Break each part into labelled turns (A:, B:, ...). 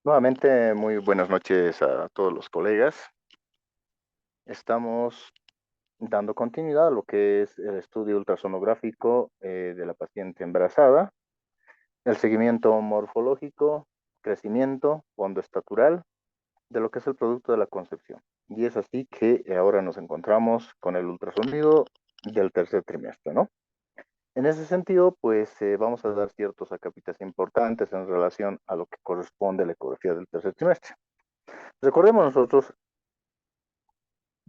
A: Nuevamente, muy buenas noches a todos los colegas. Estamos dando continuidad a lo que es el estudio ultrasonográfico de la paciente embarazada, el seguimiento morfológico, crecimiento, fondo estatural, de lo que es el producto de la concepción. Y es así que ahora nos encontramos con el ultrasonido del tercer trimestre, ¿no? En ese sentido, pues vamos a dar ciertos acapitas importantes en relación a lo que corresponde a la ecografía del tercer trimestre. Recordemos nosotros,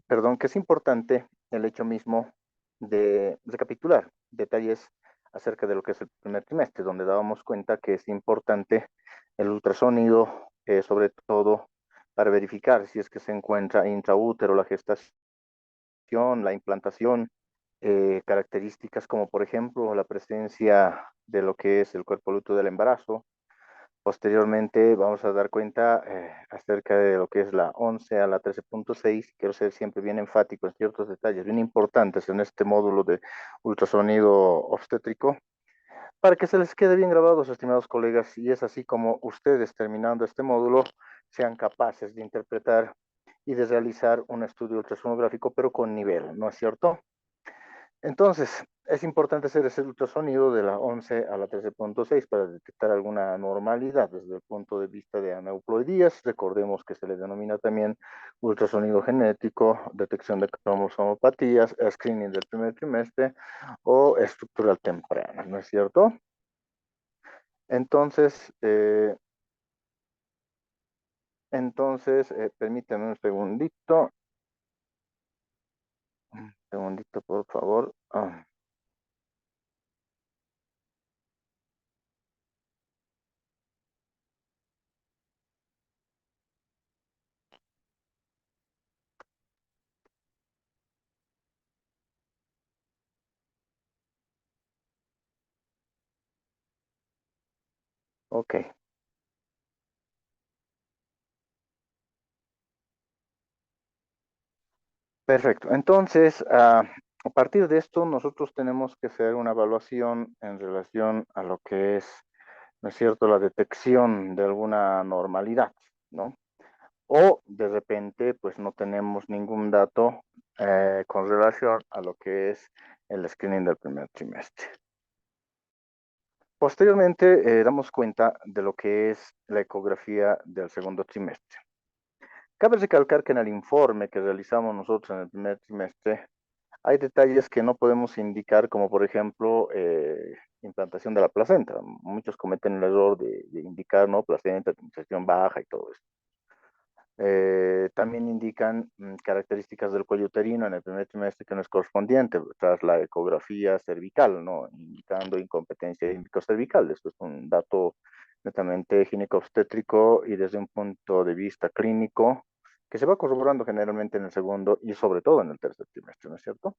A: perdón, que es importante el hecho mismo de recapitular detalles acerca de lo que es el primer trimestre, donde dábamos cuenta que es importante el ultrasonido, sobre todo para verificar si es que se encuentra intraútero la gestación, la implantación, características como por ejemplo la presencia de lo que es el cuerpo lúteo del embarazo. Posteriormente vamos a dar cuenta acerca de lo que es la 11 a la 13.6. Quiero ser siempre bien enfático en ciertos detalles bien importantes en este módulo de ultrasonido obstétrico para que se les quede bien grabados, estimados colegas, y es así como ustedes terminando este módulo sean capaces de interpretar y de realizar un estudio ultrasonográfico, pero con nivel, ¿no es cierto? Entonces, es importante hacer ese ultrasonido de la 11 a la 13.6 para detectar alguna normalidad desde el punto de vista de aneuploidías. Recordemos que se le denomina también ultrasonido genético, detección de cromosomopatías, screening del primer trimestre o estructural temprana, ¿no es cierto? Entonces, permítame un segundito, por favor. Ok. Perfecto. Entonces, a partir de esto, nosotros tenemos que hacer una evaluación en relación a lo que es, ¿no es cierto?, la detección de alguna normalidad, ¿no? O de repente, pues no tenemos ningún dato con relación a lo que es el screening del primer trimestre. Posteriormente, damos cuenta de lo que es la ecografía del segundo trimestre. Cabe recalcar que en el informe que realizamos nosotros en el primer trimestre, hay detalles que no podemos indicar, como por ejemplo, implantación de la placenta. Muchos cometen el error de indicar, ¿no? Placenta, administración baja y todo eso. También indican características del cuello uterino en el primer trimestre que no es correspondiente tras la ecografía cervical, ¿no? Indicando incompetencia cervical. Esto es un dato netamente gineco-obstétrico y desde un punto de vista clínico que se va corroborando generalmente en el segundo y sobre todo en el tercer trimestre, ¿no es cierto?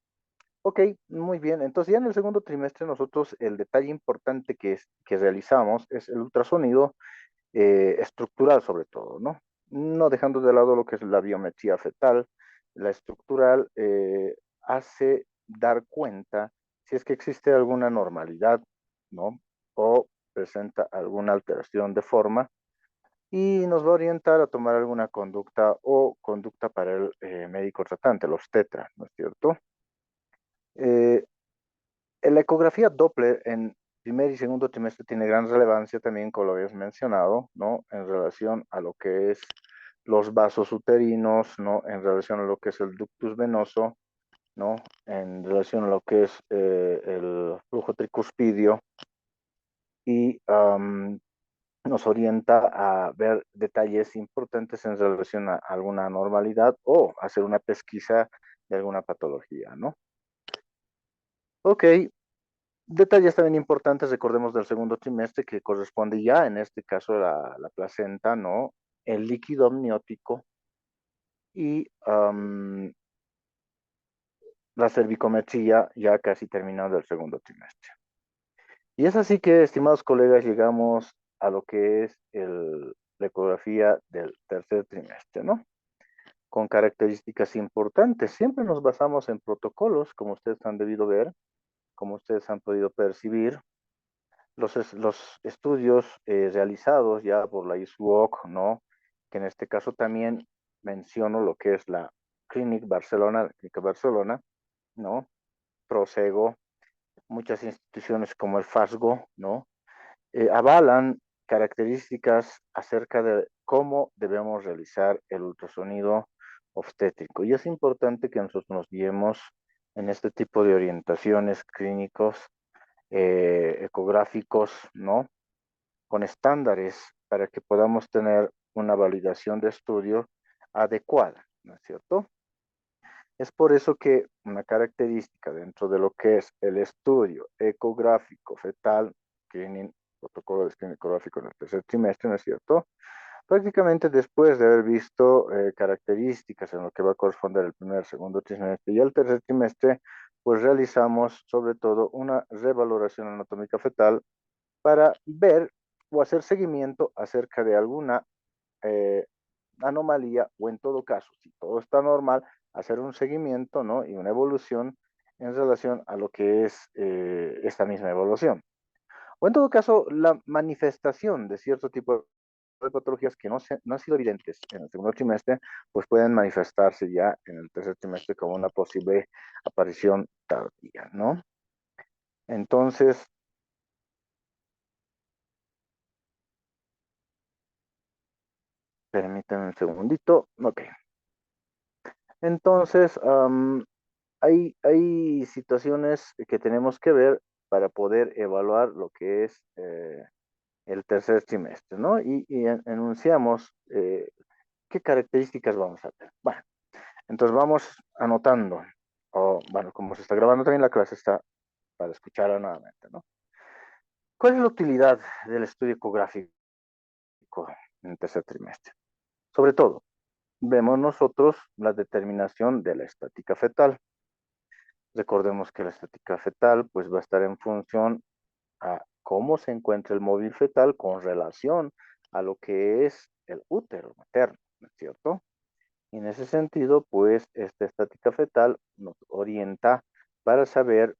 A: Ok, muy bien. Entonces ya en el segundo trimestre nosotros el detalle importante que realizamos es el ultrasonido estructural sobre todo, ¿no? No dejando de lado lo que es la biometría fetal, la estructural hace dar cuenta si es que existe alguna normalidad, ¿no? O presenta alguna alteración de forma y nos va a orientar a tomar alguna conducta o conducta para el médico tratante, el obstetra, ¿no es cierto? Eh, en la ecografía Doppler en primer y segundo trimestre tiene gran relevancia también, como lo habías mencionado, ¿no? En relación a lo que es los vasos uterinos, ¿no? En relación a lo que es el ductus venoso, ¿no? En relación a lo que es el flujo tricuspidio y nos orienta a ver detalles importantes en relación a alguna normalidad o hacer una pesquisa de alguna patología, ¿no? Ok, detalles también importantes, recordemos del segundo trimestre, que corresponde ya, en este caso, la placenta, ¿no? El líquido amniótico y la cervicometría ya casi terminando el segundo trimestre. Y es así que, estimados colegas, llegamos a lo que es la ecografía del tercer trimestre, ¿no? Con características importantes. Siempre nos basamos en protocolos, como ustedes han debido ver, como ustedes han podido percibir. los estudios realizados ya por la ISUOC, ¿no? Que en este caso también menciono lo que es la Clínica Barcelona, ¿no? Prosego, muchas instituciones como el FASGO, ¿no? Avalan características acerca de cómo debemos realizar el ultrasonido obstétrico. Y es importante que nosotros nos guiemos en este tipo de orientaciones clínicos, ecográficos, ¿no? Con estándares para que podamos tener una validación de estudio adecuada, ¿no es cierto? Es por eso que una característica dentro de lo que es el estudio ecográfico fetal, screening, protocolo de screening ecográfico en el tercer trimestre, ¿no es cierto? Prácticamente después de haber visto características en lo que va a corresponder el primer, segundo trimestre y el tercer trimestre, pues realizamos sobre todo una revaloración anatómica fetal para ver o hacer seguimiento acerca de alguna eh, anomalía o en todo caso, si todo está normal, hacer un seguimiento, ¿no? Y una evolución en relación a lo que es esta misma evolución. O en todo caso, la manifestación de cierto tipo de patologías que no han sido evidentes en el segundo trimestre, pues pueden manifestarse ya en el tercer trimestre como una posible aparición tardía, ¿no? Entonces, permítanme un segundito. Ok. Entonces, hay situaciones que tenemos que ver para poder evaluar lo que es el tercer trimestre, ¿no? Y enunciamos qué características vamos a tener. Bueno, entonces vamos anotando, o bueno, como se está grabando también la clase, está para escucharla nuevamente, ¿no? ¿Cuál es la utilidad del estudio ecográfico en el tercer trimestre? Sobre todo, vemos nosotros la determinación de la estática fetal. Recordemos que la estática fetal pues va a estar en función a cómo se encuentra el móvil fetal con relación a lo que es el útero materno, ¿no es cierto? Y en ese sentido, pues esta estática fetal nos orienta para saber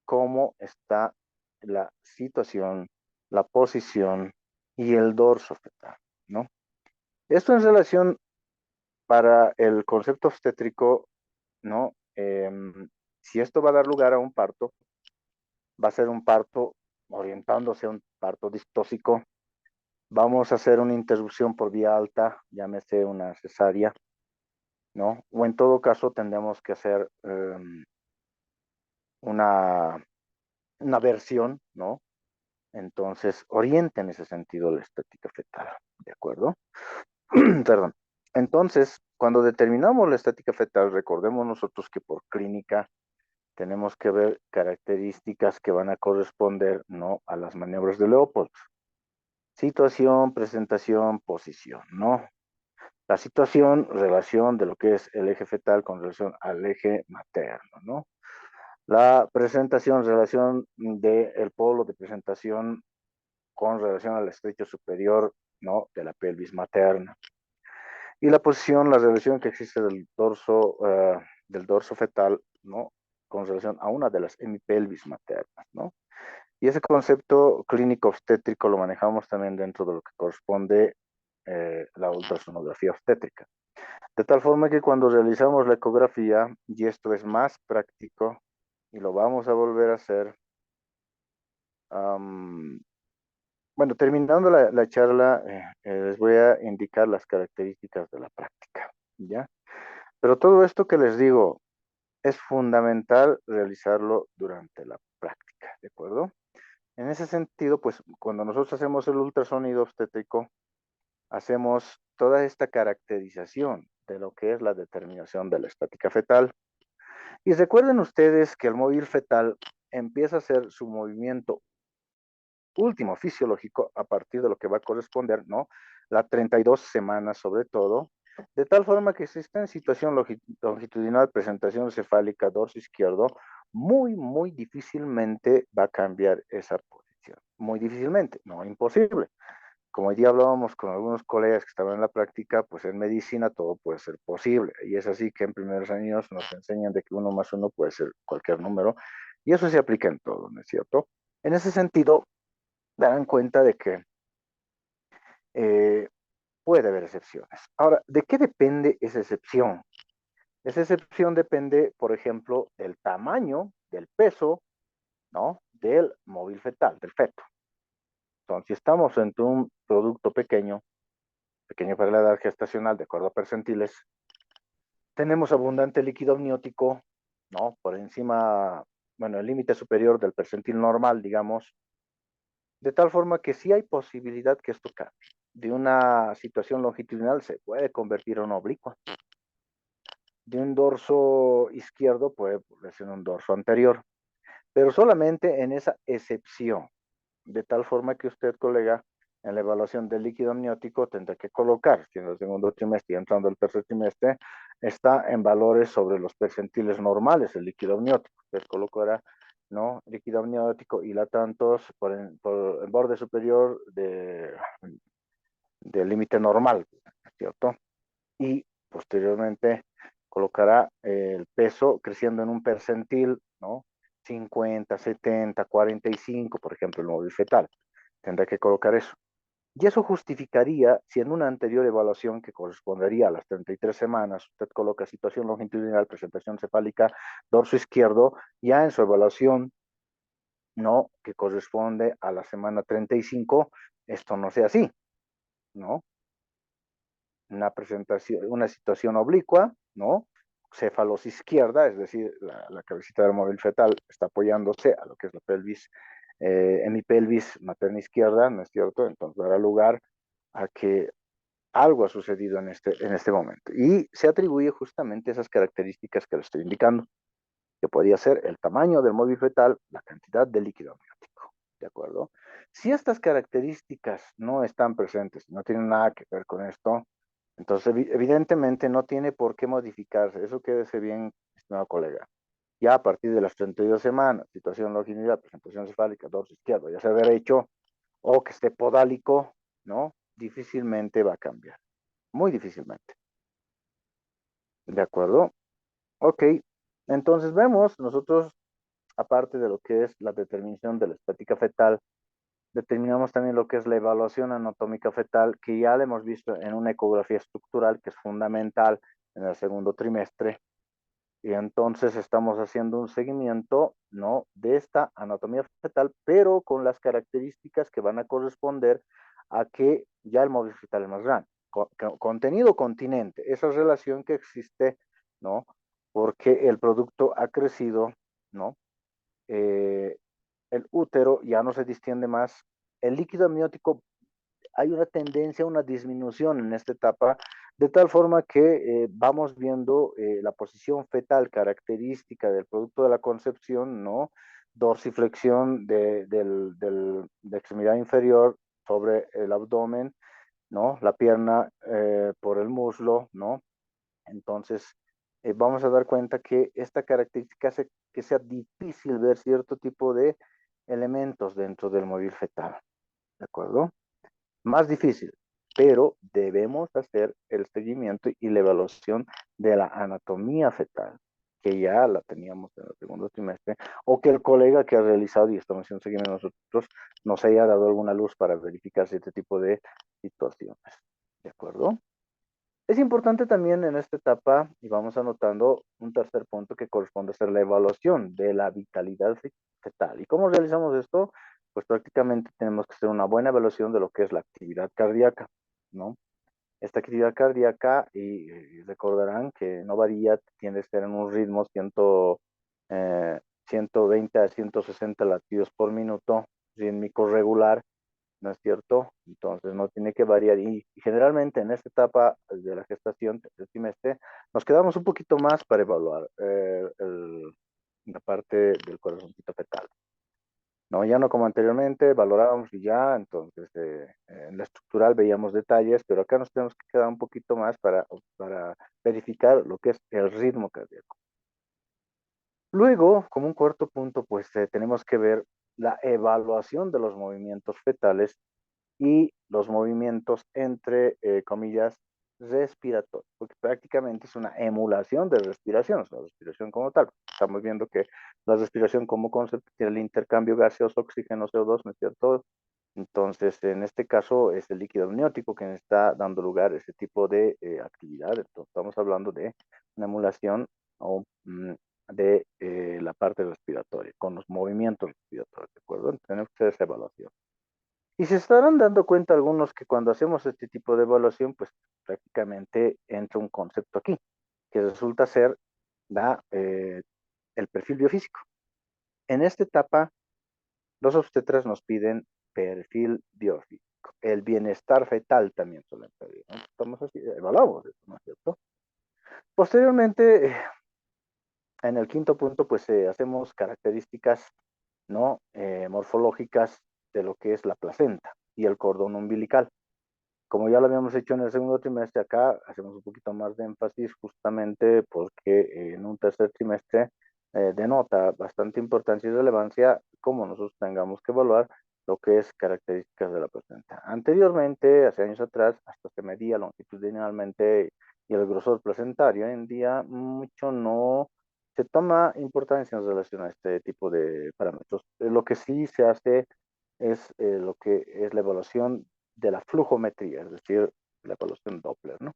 A: cómo está la situación, la posición y el dorso fetal, ¿no? Esto en relación para el concepto obstétrico, ¿no? Si esto va a dar lugar a un parto, va a ser un parto orientándose a un parto distóxico. Vamos a hacer una interrupción por vía alta, llámese una cesárea, ¿no? O en todo caso tendremos que hacer una, una versión, ¿no? Entonces, orienta en ese sentido la estética fetal, ¿de acuerdo? Perdón. Entonces, cuando determinamos la estética fetal, recordemos nosotros que por clínica tenemos que ver características que van a corresponder, ¿no? A las maniobras de Leopold. Situación, presentación, posición, ¿no? La situación, relación de lo que es el eje fetal con relación al eje materno, ¿no? La presentación, relación del polo de presentación con relación al estrecho superior, ¿no? De la pelvis materna. Y la posición, la relación que existe del dorso fetal, ¿no? Con relación a una de las hemipelvis maternas, ¿no? Y ese concepto clínico obstétrico lo manejamos también dentro de lo que corresponde la ultrasonografía obstétrica. De tal forma que cuando realizamos la ecografía, y esto es más práctico, y lo vamos a volver a hacer, bueno, terminando la charla, les voy a indicar las características de la práctica, ¿ya? Pero todo esto que les digo es fundamental realizarlo durante la práctica, ¿de acuerdo? En ese sentido, pues cuando nosotros hacemos el ultrasonido obstétrico, hacemos toda esta caracterización de lo que es la determinación de la estática fetal. Y recuerden ustedes que el móvil fetal empieza a hacer su movimiento último fisiológico a partir de lo que va a corresponder, ¿no? La 32 semanas sobre todo, de tal forma que si está en situación longitudinal, presentación cefálica, dorso izquierdo, muy difícilmente va a cambiar esa posición. Muy difícilmente, no imposible. Como hoy día hablábamos con algunos colegas que estaban en la práctica, pues en medicina todo puede ser posible. Y es así que en primeros años nos enseñan de que uno más uno puede ser cualquier número. Y eso se aplica en todo, ¿no es cierto? En ese sentido, darán cuenta de que eh, puede haber excepciones. Ahora, ¿de qué depende esa excepción? Esa excepción depende, por ejemplo, del tamaño, del peso, ¿no? Del móvil fetal, del feto. Entonces, si estamos ante un producto pequeño, pequeño para la edad gestacional, de acuerdo a percentiles, tenemos abundante líquido amniótico, ¿no? Por encima, bueno, el límite superior del percentil normal, digamos, de tal forma que sí hay posibilidad que esto cambie. De una situación longitudinal se puede convertir en una oblicua. De un dorso izquierdo puede ser un dorso anterior, pero solamente en esa excepción. De tal forma que usted, colega, en la evaluación del líquido amniótico tendrá que colocar, si en el segundo trimestre y entrando el tercer trimestre, está en valores sobre los percentiles normales el líquido amniótico. Usted colocará, ¿no? Líquido amniótico y la tantos por el borde superior del límite normal, ¿cierto? Y posteriormente colocará el peso creciendo en un percentil, ¿no? 50, 70, 45, por ejemplo, el móvil fetal. Tendrá que colocar eso. Y eso justificaría si en una anterior evaluación que correspondería a las 33 semanas, usted coloca situación longitudinal, presentación cefálica, dorso izquierdo, ya en su evaluación, no, que corresponde a la semana 35, esto no sea así, ¿no? Una presentación, una situación oblicua, ¿no? Céfalos izquierda, es decir, la cabecita del móvil fetal está apoyándose a lo que es la pelvis, hemipelvis materna izquierda, ¿no es cierto? Entonces dará lugar a que algo ha sucedido en este momento. Y se atribuye justamente esas características que le estoy indicando, que podría ser el tamaño del móvil fetal, la cantidad de líquido amniótico, ¿de acuerdo? Si estas características no están presentes, no tienen nada que ver con esto, entonces evidentemente no tiene por qué modificarse. Eso quédese bien, estimado colega. Ya a partir de las 32 semanas, situación longitudinal, presentación cefálica, dorso izquierdo, ya sea derecho o que esté podálico, ¿no? Difícilmente va a cambiar. Muy difícilmente. ¿De acuerdo? Ok. Entonces vemos nosotros, aparte de lo que es la determinación de la estática fetal, determinamos también lo que es la evaluación anatómica fetal, que ya la hemos visto en una ecografía estructural, que es fundamental en el segundo trimestre. Y entonces estamos haciendo un seguimiento, ¿no? De esta anatomía fetal, pero con las características que van a corresponder a que ya el móvil fetal es más grande. Contenido continente, esa relación que existe, ¿no? Porque el producto ha crecido, ¿no? Eh, el útero ya no se distiende más. El líquido amniótico, hay una tendencia a una disminución en esta etapa, de tal forma que vamos viendo la posición fetal característica del producto de la concepción, ¿no? Dorsiflexión de extremidad inferior sobre el abdomen, ¿no? La pierna por el muslo, ¿no? Entonces, vamos a dar cuenta que esta característica hace que sea difícil ver cierto tipo de elementos dentro del móvil fetal, ¿de acuerdo? Más difícil, pero debemos hacer el seguimiento y la evaluación de la anatomía fetal, que ya la teníamos en el segundo trimestre, o que el colega que ha realizado y estamos haciendo seguimiento nosotros nos haya dado alguna luz para verificar este tipo de situaciones. ¿De acuerdo? Es importante también en esta etapa, y vamos anotando un tercer punto que corresponde a hacer la evaluación de la vitalidad fetal. ¿Y cómo realizamos esto? Pues prácticamente tenemos que hacer una buena evaluación de lo que es la actividad cardíaca, ¿no? Esta actividad cardíaca, y recordarán que no varía, tiende a estar en un ritmo 120 a 160 latidos por minuto, rítmico regular, ¿no es cierto? Entonces no tiene que variar y generalmente en esta etapa de la gestación, tercer trimestre, nos quedamos un poquito más para evaluar la parte del corazoncito fetal. No, ya no como anteriormente, valorábamos y ya, entonces en la estructural veíamos detalles, pero acá nos tenemos que quedar un poquito más para verificar lo que es el ritmo cardíaco. Luego, como un cuarto punto, pues tenemos que ver la evaluación de los movimientos fetales y los movimientos entre comillas respiratorio, porque prácticamente es una emulación de respiración, es la respiración como tal. Estamos viendo que la respiración como concepto tiene el intercambio gaseoso, oxígeno, CO2, ¿no es cierto? Entonces, en este caso es el líquido amniótico que está dando lugar a ese tipo de actividad. Entonces, estamos hablando de una emulación o, de la parte respiratoria, con los movimientos respiratorios, ¿de acuerdo? Tenemos que hacer esa evaluación. Y se estarán dando cuenta algunos que cuando hacemos este tipo de evaluación, pues prácticamente entra un concepto aquí, que resulta ser el perfil biofísico. En esta etapa, los obstetras nos piden perfil biofísico. El bienestar fetal también suelen pedir, ¿no? Estamos así, evaluamos eso, ¿no es cierto? Posteriormente, en el quinto punto, pues hacemos características, ¿no? Morfológicas de lo que es la placenta y el cordón umbilical. Como ya lo habíamos hecho en el segundo trimestre, acá hacemos un poquito más de énfasis justamente porque en un tercer trimestre denota bastante importancia y relevancia cómo nosotros tengamos que evaluar lo que es características de la placenta. Anteriormente, hace años atrás, hasta se medía longitudinalmente y el grosor placentario. Hoy en día mucho no se toma importancia en relación a este tipo de parámetros. Lo que sí se hace es lo que es la evaluación de la flujometría, es decir, la evaluación Doppler, ¿no?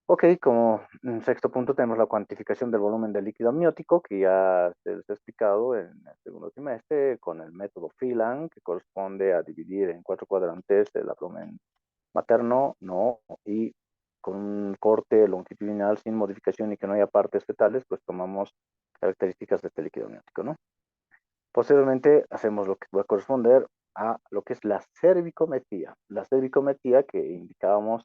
A: Ok, como sexto punto tenemos la cuantificación del volumen del líquido amniótico, que ya se les ha explicado en el segundo trimestre con el método Phelan, que corresponde a dividir en 4 cuadrantes el abdomen materno, no, y con un corte longitudinal sin modificación y que no haya partes fetales, pues tomamos características de este líquido amniótico, ¿no? Posteriormente hacemos lo que va a corresponder a lo que es la cervicometría. La cervicometría que indicábamos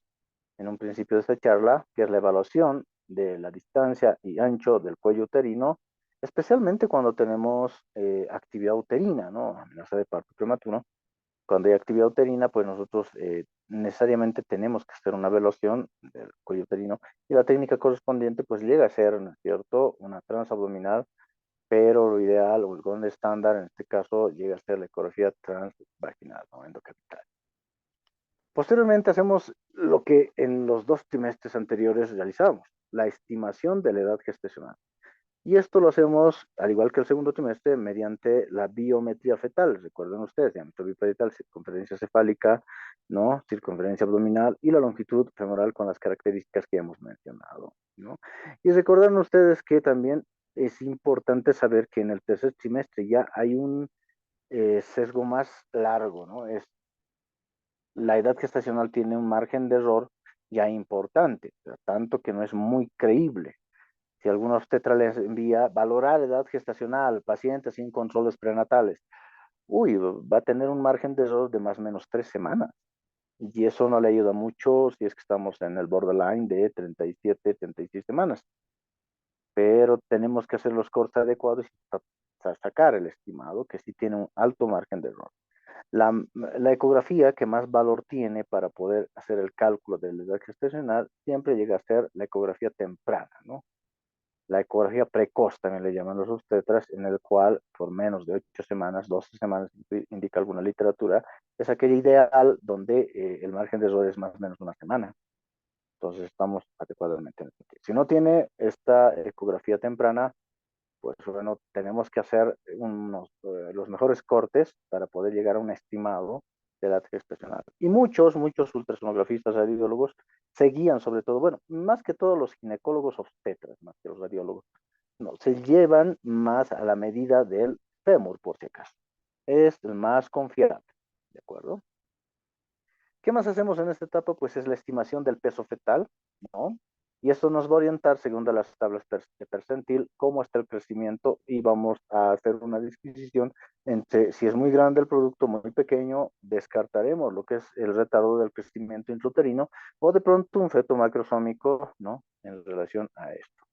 A: en un principio de esta charla, que es la evaluación de la distancia y ancho del cuello uterino, especialmente cuando tenemos actividad uterina, ¿no? Amenaza de parto prematuro. Cuando hay actividad uterina, pues nosotros necesariamente tenemos que hacer una evaluación del cuello uterino y la técnica correspondiente pues llega a ser, ¿no es cierto?, una transabdominal, pero lo ideal o el gold estándar en este caso llega a ser la ecografía transvaginal o endocapital. Posteriormente hacemos lo que en los 2 trimestres anteriores realizamos, la estimación de la edad gestacional. Y esto lo hacemos, al igual que el segundo trimestre, mediante la biometría fetal. Recuerden ustedes, diámetro biparietal, circunferencia cefálica, ¿no? Circunferencia abdominal y la longitud femoral con las características que hemos mencionado, ¿no? Y recuerden ustedes que también es importante saber que en el tercer trimestre ya hay un sesgo más largo, ¿no? La edad gestacional tiene un margen de error ya importante, tanto que no es muy creíble. Si alguna obstetra les envía valorar edad gestacional, pacientes sin controles prenatales, uy, va a tener un margen de error de más o menos 3 semanas. Y eso no le ayuda mucho si es que estamos en el borderline de 37, 36 semanas. Pero tenemos que hacer los cortes adecuados y sacar el estimado, que sí tiene un alto margen de error. La, la ecografía que más valor tiene para poder hacer el cálculo de la edad gestacional siempre llega a ser la ecografía temprana, ¿no? La ecografía precoz también le llaman los obstetras, en el cual por menos de 8 semanas, 12 semanas, indica alguna literatura, es aquella ideal donde el margen de error es más o menos una semana. Entonces estamos adecuadamente en el sentido. Si no tiene esta ecografía temprana, pues bueno, tenemos que hacer los mejores cortes para poder llegar a un estimado de edad gestacional. Y muchos ultrasonografistas radiólogos se guían sobre todo, bueno, más que todos los ginecólogos obstetras, más que los radiólogos, no, se llevan más a la medida del fémur, por si acaso. Es el más confiable, ¿de acuerdo? ¿Qué más hacemos en esta etapa? Pues es la estimación del peso fetal, ¿no? Y esto nos va a orientar, según las tablas de percentil, cómo está el crecimiento y vamos a hacer una disquisición entre si es muy grande el producto, muy pequeño, descartaremos lo que es el retardo del crecimiento intrauterino o de pronto un feto macrosómico, ¿no? En relación a esto.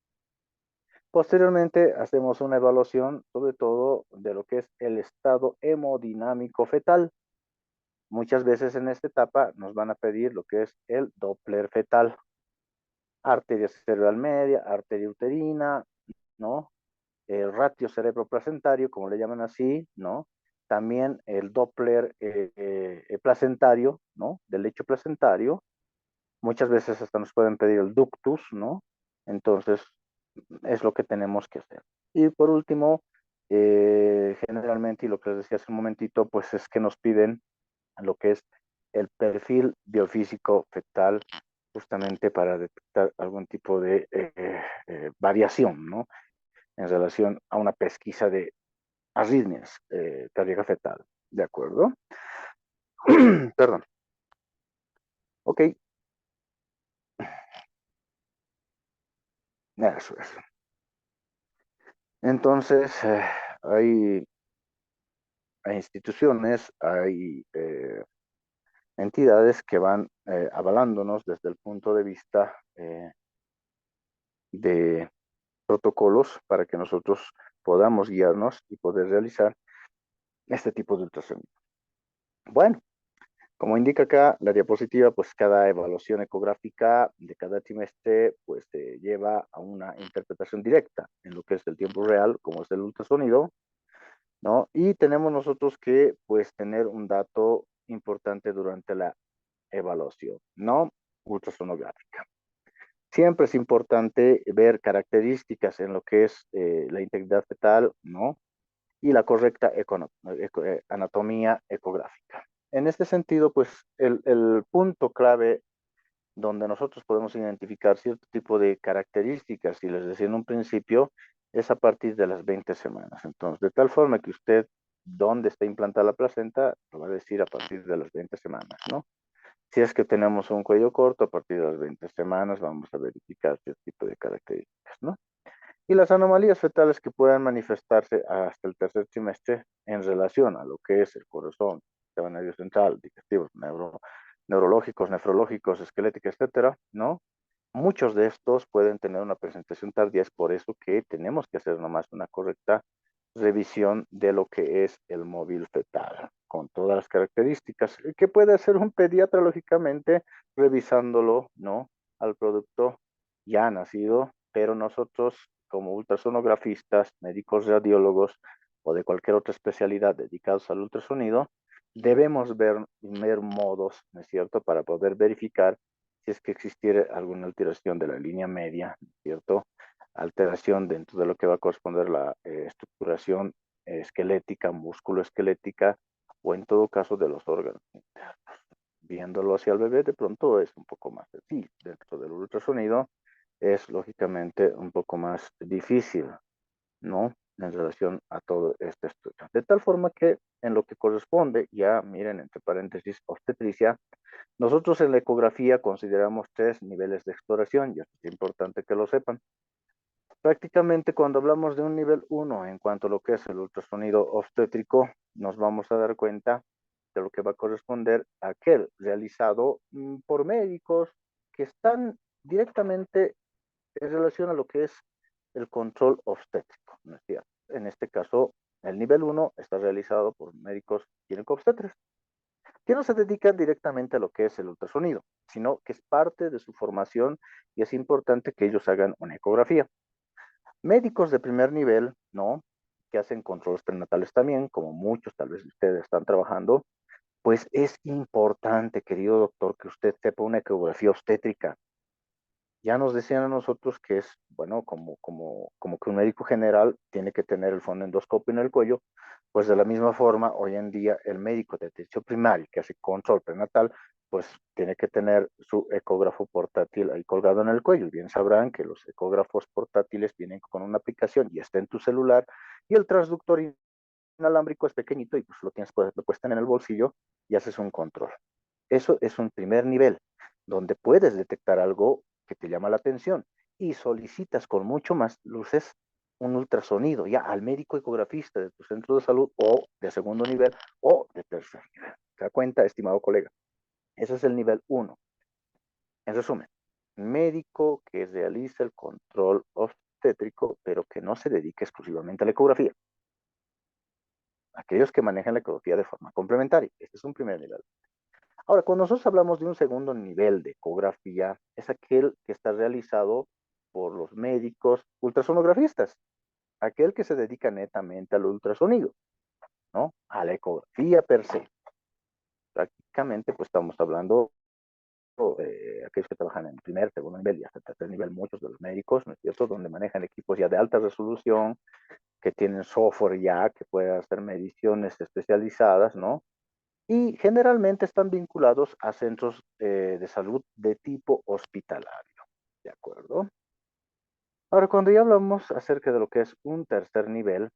A: Posteriormente hacemos una evaluación sobre todo de lo que es el estado hemodinámico fetal. Muchas veces en esta etapa nos van a pedir lo que es el Doppler fetal, arteria cerebral media, arteria uterina, ¿no? El ratio cerebroplacentario, como le llaman así, ¿no? También el Doppler placentario, ¿no? Del lecho placentario. Muchas veces hasta nos pueden pedir el ductus, ¿no? Entonces, es lo que tenemos que hacer. Y por último, generalmente, y lo que les decía hace un momentito, pues es que nos piden lo que es el perfil biofísico fetal, justamente para detectar algún tipo de variación, ¿no? En relación a una pesquisa de arritmias cardíaca fetal. ¿De acuerdo? Perdón. Ok, eso es. Entonces, hay, hay instituciones, hay entidades que van avalándonos desde el punto de vista de protocolos para que nosotros podamos guiarnos y poder realizar este tipo de ultrasonido. Bueno, como indica acá la diapositiva, pues cada evaluación ecográfica de cada trimestre pues lleva a una interpretación directa en lo que es el tiempo real, como es el ultrasonido, ¿no? Y tenemos nosotros que pues tener un dato importante durante la evaluación, ¿no? Ultrasonográfica. Siempre es importante ver características en lo que es la integridad fetal, ¿no? Y la correcta anatomía ecográfica. En este sentido, pues el punto clave donde nosotros podemos identificar cierto tipo de características, y les decía en un principio, es a partir de las 20 semanas. Entonces, de tal forma que usted, dónde está implantada la placenta, lo va a decir a partir de las 20 semanas, ¿no? Si es que tenemos un cuello corto, a partir de las 20 semanas vamos a verificar cierto tipo de características, ¿no? Y las anomalías fetales que puedan manifestarse hasta el tercer trimestre en relación a lo que es el corazón, sistema nervioso central, digestivos, neurológicos, nefrológicos, esqueléticos, etcétera, ¿no? Muchos de estos pueden tener una presentación tardía, es por eso que tenemos que hacer nomás una correcta revisión de lo que es el móvil fetal, con todas las características, que puede hacer un pediatra, lógicamente, revisándolo, ¿no? Al producto ya nacido, pero nosotros, como ultrasonografistas, médicos radiólogos o de cualquier otra especialidad dedicados al ultrasonido, debemos ver modos, ¿no es cierto?, para poder verificar si es que existiera alguna alteración de la línea media, ¿no es cierto?, alteración dentro de lo que va a corresponder la estructuración esquelética, músculo-esquelética, o en todo caso de los órganos internos. Viéndolo hacia el bebé, de pronto es un poco más sencillo. Dentro del ultrasonido es lógicamente un poco más difícil, ¿no? En relación a todo este estudio. De tal forma que en lo que corresponde, ya miren, entre paréntesis, obstetricia, nosotros en la ecografía consideramos tres niveles de exploración, y esto es importante que lo sepan. Prácticamente cuando hablamos de un nivel uno en cuanto a lo que es el ultrasonido obstétrico, nos vamos a dar cuenta de lo que va a corresponder a aquel realizado por médicos que están directamente en relación a lo que es el control obstétrico, ¿no es cierto? En este caso, el nivel uno está realizado por médicos ginecobstetras, que no se dedican directamente a lo que es el ultrasonido, sino que es parte de su formación y es importante que ellos hagan una ecografía. Médicos de primer nivel, ¿no? Que hacen controles prenatales también, como muchos tal vez ustedes están trabajando, pues es importante, querido doctor, que usted sepa una ecografía obstétrica. Ya nos decían a nosotros que es, bueno, como que un médico general tiene que tener el fonendoscopio en el cuello, pues de la misma forma, hoy en día el médico de atención primaria que hace control prenatal, pues tiene que tener su ecógrafo portátil ahí colgado en el cuello. Y bien sabrán que los ecógrafos portátiles vienen con una aplicación y está en tu celular, y el transductor inalámbrico es pequeñito y pues lo puedes tener en el bolsillo y haces un control. Eso es un primer nivel, donde puedes detectar algo que te llama la atención y solicitas con mucho más luces un ultrasonido ya al médico ecografista de tu centro de salud, o de segundo nivel o de tercer nivel. ¿Te da cuenta, estimado colega? Ese es el nivel uno. En resumen, médico que realiza el control obstétrico, pero que no se dedica exclusivamente a la ecografía. Aquellos que manejan la ecografía de forma complementaria. Este es un primer nivel. Ahora, cuando nosotros hablamos de un segundo nivel de ecografía, es aquel que está realizado por los médicos ultrasonografistas, aquel que se dedica netamente al ultrasonido, ¿no? A la ecografía per se. Prácticamente, pues estamos hablando aquellos que trabajan en primer, segundo nivel y hasta tercer nivel, muchos de los médicos, ¿no es cierto?, donde manejan equipos ya de alta resolución, que tienen software ya, que puede hacer mediciones especializadas, ¿no? Y generalmente están vinculados a centros de salud de tipo hospitalario, ¿de acuerdo? Ahora, cuando ya hablamos acerca de lo que es un tercer nivel,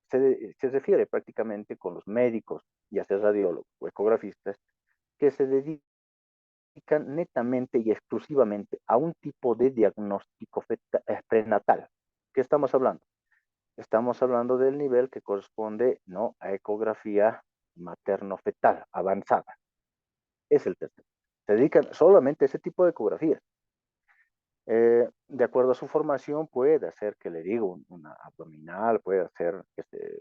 A: se refiere prácticamente con los médicos, ya sea radiólogos o ecografistas, que se dedican netamente y exclusivamente a un tipo de diagnóstico prenatal. ¿Qué estamos hablando? Estamos hablando del nivel que corresponde, ¿no?, a ecografía materno-fetal avanzada. Es el tercero. Se dedican solamente a ese tipo de ecografías. De acuerdo a su formación, puede hacer, que le digo, una abdominal, puede hacer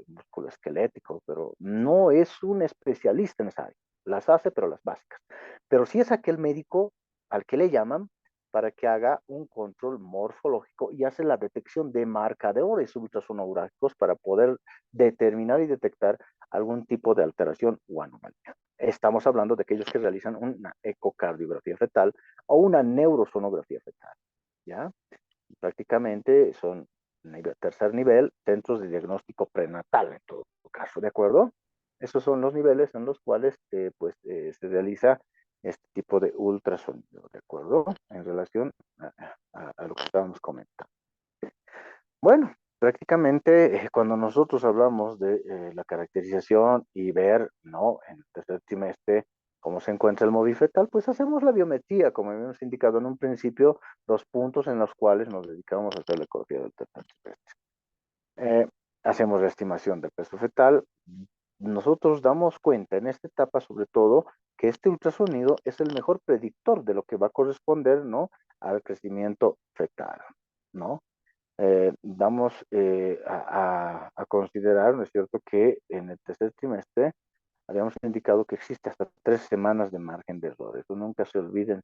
A: músculo esquelético, pero no es un especialista en esa área. Las hace, pero las básicas. Pero sí es aquel médico al que le llaman para que haga un control morfológico y hace la detección de marcadores ultrasonográficos para poder determinar y detectar algún tipo de alteración o anomalía. Estamos hablando de aquellos que realizan una ecocardiografía fetal o una neurosonografía fetal. ¿Ya? Prácticamente son tercer nivel, centros de diagnóstico prenatal en todo caso, ¿de acuerdo? Esos son los niveles en los cuales se realiza este tipo de ultrasonido, ¿de acuerdo? En relación a lo que estábamos comentando. Bueno, prácticamente cuando nosotros hablamos de la caracterización y ver, ¿no?, en el tercer trimestre cómo se encuentra el móvil fetal, pues hacemos la biometría, como habíamos indicado en un principio, los puntos en los cuales nos dedicamos a hacer la ecografía del tercer trimestre. Eh, Hacemos la estimación del peso fetal. Nosotros damos cuenta en esta etapa, sobre todo, que este ultrasonido es el mejor predictor de lo que va a corresponder, ¿no?, al crecimiento fetal, ¿no? Damos a considerar, ¿no es cierto?, que en el tercer trimestre habíamos indicado que existe hasta 3 semanas de margen de error. Eso nunca se olviden.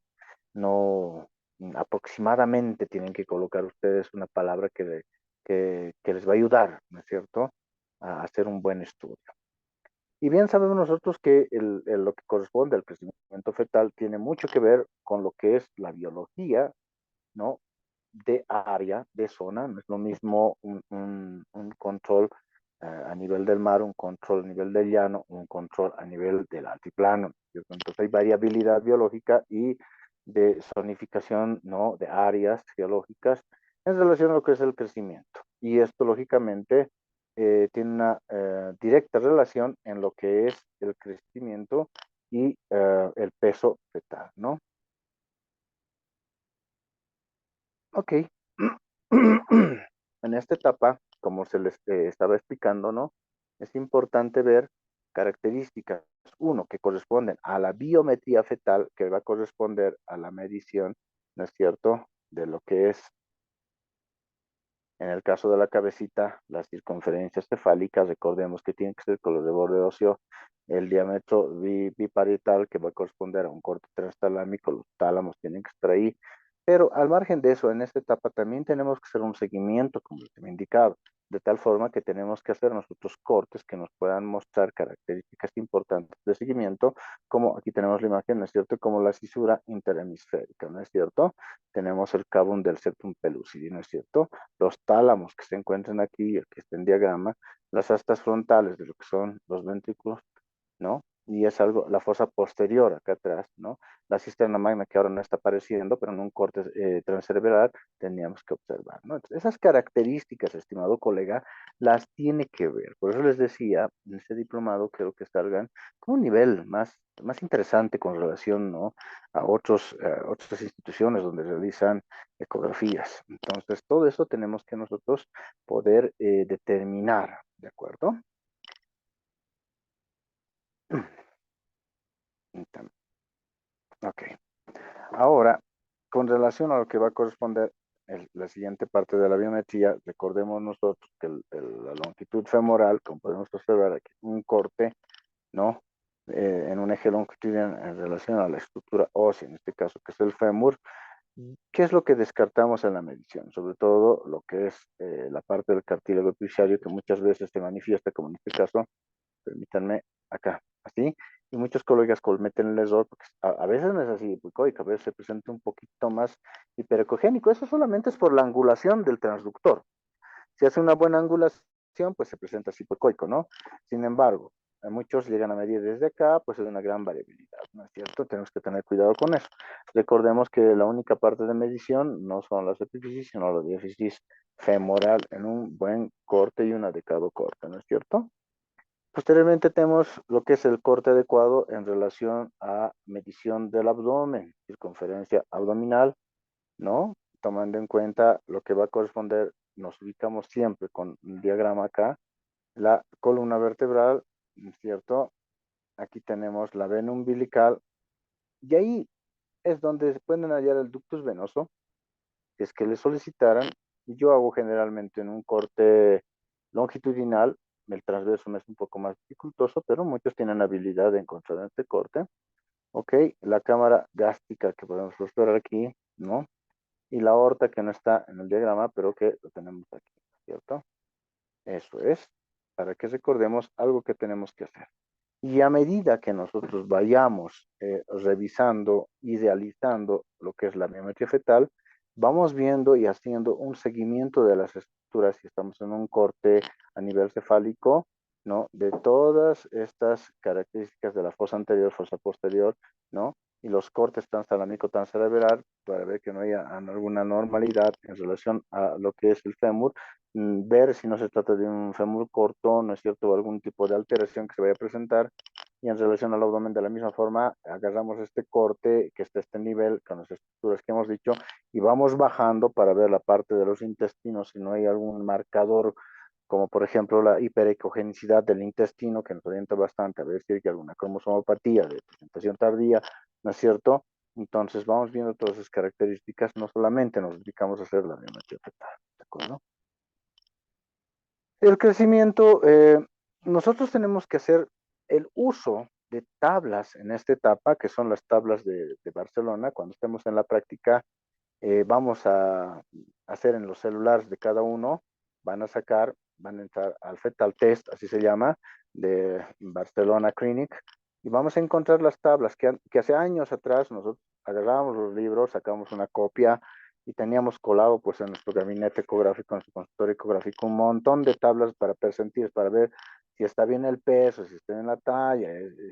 A: No, aproximadamente tienen que colocar ustedes una palabra que les va a ayudar, ¿no es cierto?, a hacer un buen estudio. Y bien sabemos nosotros que lo que corresponde al crecimiento fetal tiene mucho que ver con lo que es la biología, ¿no?, de área, de zona. No es lo mismo un control a nivel del mar, un control a nivel del llano, un control a nivel del altiplano. Entonces hay variabilidad biológica y de zonificación, ¿no?, de áreas geológicas en relación a lo que es el crecimiento. Y esto, lógicamente, tiene una directa relación en lo que es el crecimiento y el peso fetal, ¿no? Ok. En esta etapa, como se les estaba explicando, ¿no?, es importante ver características, uno, que corresponden a la biometría fetal, que va a corresponder a la medición, ¿no es cierto?, de lo que es, en el caso de la cabecita, las circunferencias cefálicas. Recordemos que tiene que ser color de borde óseo, el diámetro biparietal, que va a corresponder a un corte transtalámico, los tálamos tienen que estar ahí. Pero al margen de eso, en esta etapa también tenemos que hacer un seguimiento, como les he indicado, de tal forma que tenemos que hacer nosotros cortes que nos puedan mostrar características importantes de seguimiento, como aquí tenemos la imagen, ¿no es cierto?, como la cisura interhemisférica, ¿no es cierto? Tenemos el cabum del septum pellucidi, ¿no es cierto?, los tálamos que se encuentran aquí, el que está en diagrama, las astas frontales de lo que son los ventrículos, ¿no? Y es algo, la fosa posterior acá atrás, ¿no? La cisterna magna, que ahora no está apareciendo, pero en un corte transcerebral teníamos que observar, ¿no? Entonces, esas características, estimado colega, las tiene que ver. Por eso les decía, en este diplomado creo que salgan con un nivel más interesante con relación, ¿no?, a otras instituciones donde realizan ecografías. Entonces, todo eso tenemos que nosotros poder determinar, ¿de acuerdo? Ok. Ahora, con relación a lo que va a corresponder la siguiente parte de la biometría, recordemos nosotros que la longitud femoral, como podemos observar aquí, un corte, ¿no?, en un eje longitudinal en relación a la estructura ósea, en este caso, que es el fémur. ¿Qué es lo que descartamos en la medición? Sobre todo lo que es la parte del cartílago epifisiario, que muchas veces se manifiesta, como en este caso, permítanme, acá, así, y muchos colegas cometen el error, porque a veces no es así hipoicoica, a veces se presenta un poquito más hiperecogénico. Eso solamente es por la angulación del transductor. Si hace una buena angulación, pues se presenta hipoicoico, ¿no? Sin embargo, muchos llegan a medir desde acá, pues es una gran variabilidad, ¿no es cierto? Tenemos que tener cuidado con eso. Recordemos que la única parte de medición no son las epífisis, sino la diáfisis femoral en un buen corte y un adecuado corte, ¿no es cierto? Posteriormente tenemos lo que es el corte adecuado en relación a medición del abdomen, circunferencia abdominal, ¿no? Tomando en cuenta lo que va a corresponder, nos ubicamos siempre con un diagrama acá, la columna vertebral, ¿no es cierto? Aquí tenemos la vena umbilical y ahí es donde se pueden hallar el ductus venoso, que es que le solicitaran, y yo hago generalmente en un corte longitudinal, el transverso me es un poco más dificultoso, pero muchos tienen habilidad de encontrar este corte, ¿ok? La cámara gástrica que podemos observar aquí, ¿no? Y la aorta que no está en el diagrama, pero que lo tenemos aquí, ¿cierto? Eso es, para que recordemos algo que tenemos que hacer. Y a medida que nosotros vayamos revisando, idealizando lo que es la biometría fetal, vamos viendo y haciendo un seguimiento de las estructuras, si estamos en un corte a nivel cefálico, ¿no? De todas estas características de la fosa anterior, fosa posterior, ¿no? Y los cortes transalámico, transcerebral, para ver que no haya alguna normalidad en relación a lo que es el fémur, ver si no se trata de un fémur corto, ¿no es cierto?, o algún tipo de alteración que se vaya a presentar. Y en relación al abdomen, de la misma forma, agarramos este corte que está a este nivel, con las estructuras que hemos dicho, y vamos bajando para ver la parte de los intestinos, si no hay algún marcador, como por ejemplo la hiperecogenicidad del intestino, que nos orienta bastante a ver si hay alguna cromosomopatía de presentación tardía, ¿no es cierto? Entonces vamos viendo todas esas características, no solamente nos dedicamos a hacer la biometría fetal, ¿de acuerdo? El crecimiento, nosotros tenemos que hacer el uso de tablas en esta etapa, que son las tablas de Barcelona. Cuando estemos en la práctica, vamos a hacer en los celulares de cada uno, van a sacar, van a entrar al Fetal Test, así se llama, de Barcelona Clinic, y vamos a encontrar las tablas que hace años atrás nosotros agarrábamos los libros, sacamos una copia y teníamos colado pues en nuestro gabinete ecográfico, en nuestro consultorio ecográfico, un montón de tablas para percentil, para ver si está bien el peso, si está bien la talla,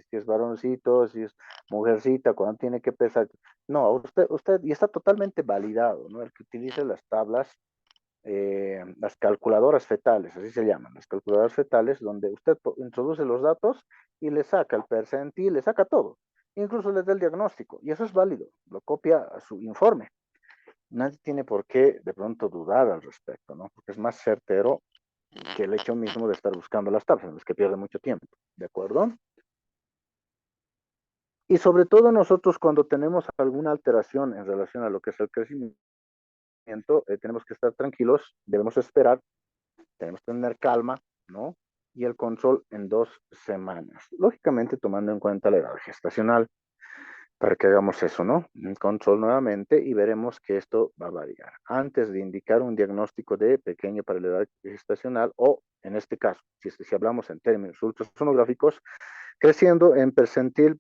A: si es varoncito, si es mujercita, cuánto tiene que pesar. No, y está totalmente validado, ¿no? El que utilice las tablas, las calculadoras fetales, así se llaman, las calculadoras fetales, donde usted introduce los datos y le saca el percentil, le saca todo, incluso le da el diagnóstico, y eso es válido, lo copia a su informe. Nadie tiene por qué de pronto dudar al respecto, ¿no? Porque es más certero que el hecho mismo de estar buscando las tablas, en las que pierde mucho tiempo, ¿de acuerdo? Y sobre todo nosotros cuando tenemos alguna alteración en relación a lo que es el crecimiento, tenemos que estar tranquilos, debemos esperar, tenemos que tener calma, ¿no? Y el control en 2 semanas. Lógicamente tomando en cuenta la edad gestacional, para que hagamos eso, ¿no? Un control nuevamente y veremos que esto va a variar. Antes de indicar un diagnóstico de pequeño para la edad gestacional o, en este caso, si hablamos en términos ultrasonográficos, creciendo en percentil